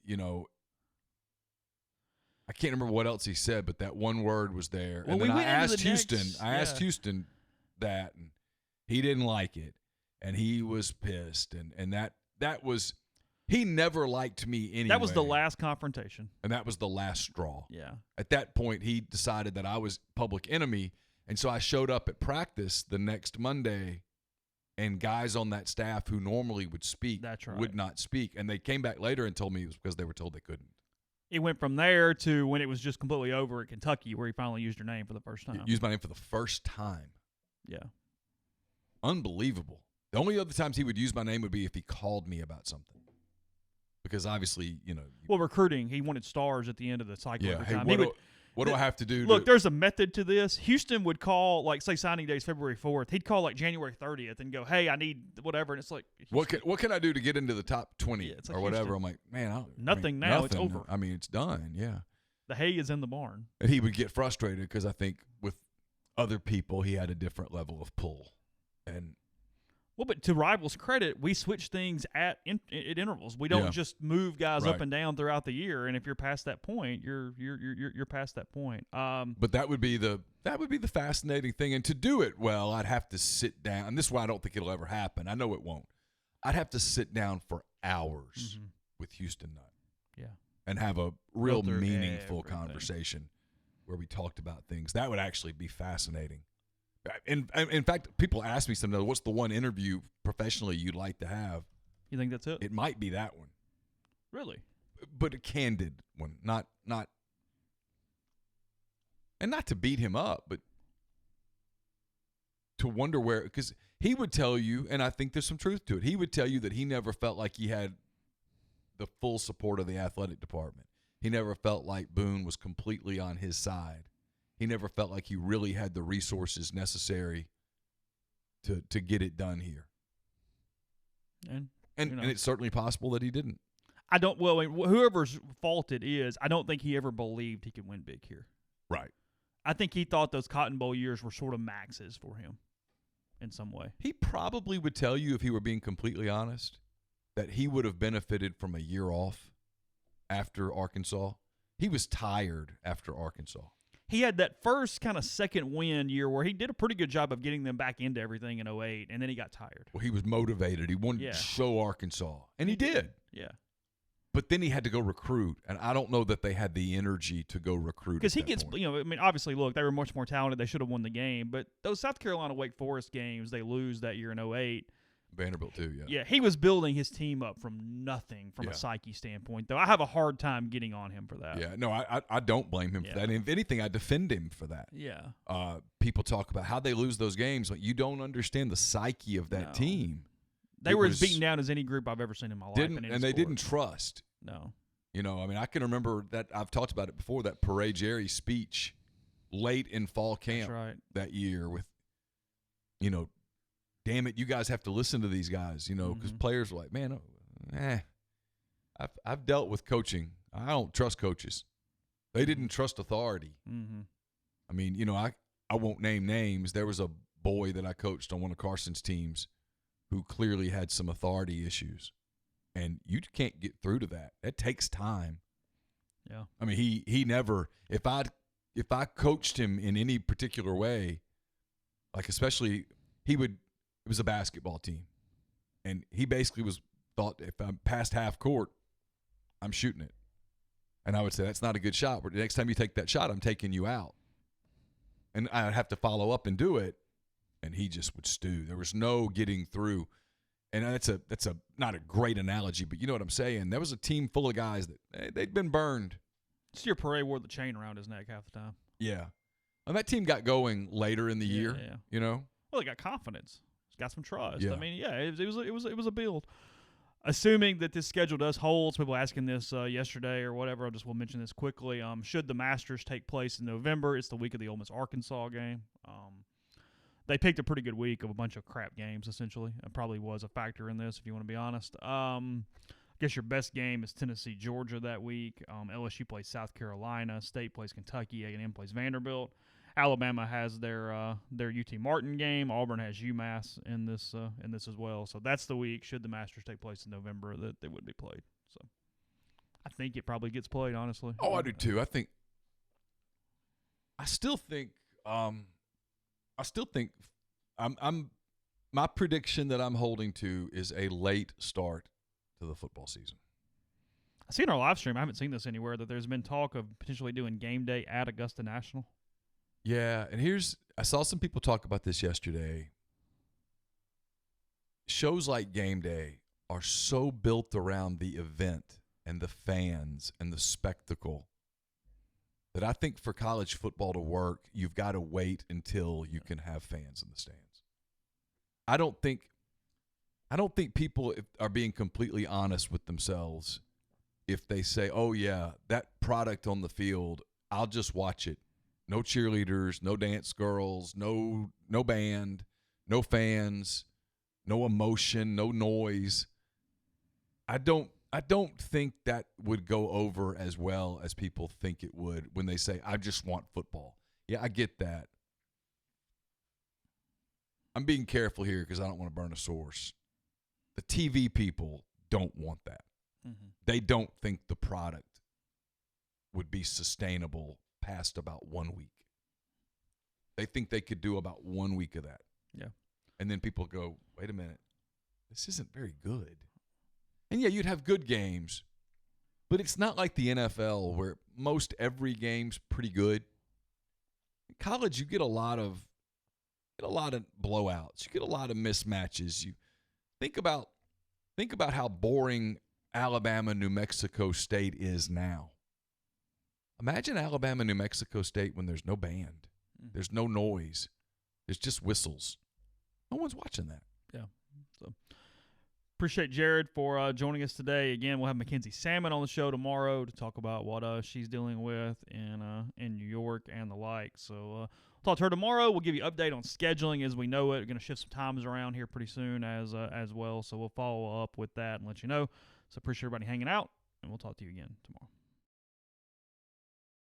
S2: I can't remember what else he said, but that one word was there.
S1: Well,
S2: and then I asked Houston that, and he didn't like it. And he was pissed. And that was – he never liked me anyway.
S1: That was the last confrontation.
S2: And that was the last straw.
S1: Yeah.
S2: At that point, he decided that I was public enemy. And so I showed up at practice the next Monday, and guys on that staff who normally would speak would not speak. And they came back later and told me it was because they were told they couldn't.
S1: It went from there to when it was just completely over at Kentucky, where he finally used your name for the first time.
S2: Used my name for the first time.
S1: Yeah.
S2: Unbelievable. The only other times he would use my name would be if he called me about something. Because obviously,
S1: Well, recruiting, he wanted stars at the end of the cycle every
S2: hey,
S1: time.
S2: what do I have to do?
S1: Look, there's a method to this. Houston would call, like, say signing day is February 4th. He'd call, like, January 30th and go, hey, I need whatever. And it's like,
S2: what can I do to get into the top 20
S1: like
S2: or whatever?
S1: Houston.
S2: I'm like, man,
S1: nothing. It's over.
S2: I mean, it's done, yeah.
S1: The hay is in the barn.
S2: And he would get frustrated because I think with other people he had a different level of pull. And
S1: well, but to Rivals' credit, we switch things at intervals. We don't just move guys up and down throughout the year. And if you're past that point, you're past that point.
S2: But that would be the fascinating thing. And to do it well, I'd have to sit down. And this is why I don't think it'll ever happen. I know it won't. I'd have to sit down for hours with Houston Nutt.
S1: Yeah.
S2: And have a real meaningful conversation where we talked about things. That would actually be fascinating. In fact, people ask me sometimes, what's the one interview professionally you'd like to have?
S1: You think that's it?
S2: It might be that one.
S1: Really?
S2: But a candid one, not to beat him up, but to wonder where, because he would tell you, and I think there's some truth to it, he would tell you that he never felt like he had the full support of the athletic department. He never felt like Boone was completely on his side. He never felt like he really had the resources necessary to get it done here. And it's certainly possible that he didn't.
S1: Whoever's fault it is, I don't think he ever believed he could win big here.
S2: Right.
S1: I think he thought those Cotton Bowl years were sort of maxes for him in some way.
S2: He probably would tell you, if he were being completely honest, that he would have benefited from a year off after Arkansas. He was tired after Arkansas.
S1: He had that first kind of second win year where he did a pretty good job of getting them back into everything in 2008, and then he got tired.
S2: Well, he was motivated. He wanted to show Arkansas, and he did.
S1: Yeah.
S2: But then he had to go recruit, and I don't know that they had the energy to go recruit.
S1: Because he gets, obviously, look, they were much more talented. They should have won the game. But those South Carolina Wake Forest games, they lose that year in 2008.
S2: Vanderbilt too, yeah.
S1: Yeah, he was building his team up from nothing from a psyche standpoint, though. I have a hard time getting on him for that.
S2: Yeah, no, I don't blame him for that. And if anything, I defend him for that.
S1: Yeah.
S2: People talk about how they lose those games. Like, you don't understand the psyche of that team.
S1: They were as beaten down as any group I've ever seen in my life.
S2: And they didn't trust.
S1: No.
S2: I can remember that. I've talked about it before, that Parade Jerry speech late in fall camp that year with, damn it, you guys have to listen to these guys, because players were like, man, I've dealt with coaching. I don't trust coaches. They didn't trust authority.
S1: Mm-hmm.
S2: I mean, I won't name names. There was a boy that I coached on one of Carson's teams who clearly had some authority issues, and you can't get through to that. It takes time.
S1: Yeah.
S2: I mean, he never, if I coached him in any particular way, like especially it was a basketball team, and he basically thought if I'm past half court, I'm shooting it. And I would say, that's not a good shot. But the next time you take that shot, I'm taking you out. And I'd have to follow up and do it, and he just would stew. There was no getting through. And that's a not a great analogy, but you know what I'm saying. There was a team full of guys that they'd been burned.
S1: Steer Parade wore the chain around his neck half the time.
S2: Yeah. And that team got going later in the year,
S1: Well, they got confidence. Got some trust.
S2: Yeah.
S1: I mean, it was a build. Assuming that this schedule does hold, so people asking this yesterday or whatever, we'll mention this quickly. Should the Masters take place in November? It's the week of the Ole Miss Arkansas game. They picked a pretty good week of a bunch of crap games, essentially. It probably was a factor in this, if you want to be honest. I guess your best game is Tennessee-Georgia that week. LSU plays South Carolina. State plays Kentucky. A&M plays Vanderbilt. Alabama has their UT Martin game. Auburn has UMass in this as well. So that's the week, should the Masters take place in November, that they would be played. So I think it probably gets played, honestly.
S2: Oh, I do too. I still think my prediction that I'm holding to is a late start to the football season.
S1: I see in our live stream, I haven't seen this anywhere, that there's been talk of potentially doing game day at Augusta National.
S2: Yeah, and I saw some people talk about this yesterday. Shows like Game Day are so built around the event and the fans and the spectacle that I think for college football to work, you've got to wait until you can have fans in the stands. I don't think people are being completely honest with themselves if they say, oh, yeah, that product on the field, I'll just watch it. No cheerleaders, no dance girls, no band, no fans, no emotion, no noise. I don't think that would go over as well as people think it would when they say, I just want football. Yeah, I get that. I'm being careful here because I don't want to burn a source. The TV people don't want that. Mm-hmm. They don't think the product would be sustainable past about 1 week. They think they could do about 1 week of that.
S1: Yeah.
S2: And then people go, wait a minute, this isn't very good. And yeah, you'd have good games, but it's not like the NFL where most every game's pretty good. In college, you get a lot of blowouts. You get a lot of mismatches. You think about how boring Alabama, New Mexico State is now. Imagine Alabama, New Mexico State when there's no band, there's no noise, there's just whistles. No one's watching that.
S1: Yeah. So appreciate Jared for joining us today. Again, we'll have Mackenzie Salmon on the show tomorrow to talk about what she's dealing with in New York and the like. So we'll talk to her tomorrow. We'll give you an update on scheduling as we know it. We're going to shift some times around here pretty soon as well. So we'll follow up with that and let you know. So appreciate everybody hanging out, and we'll talk to you again tomorrow.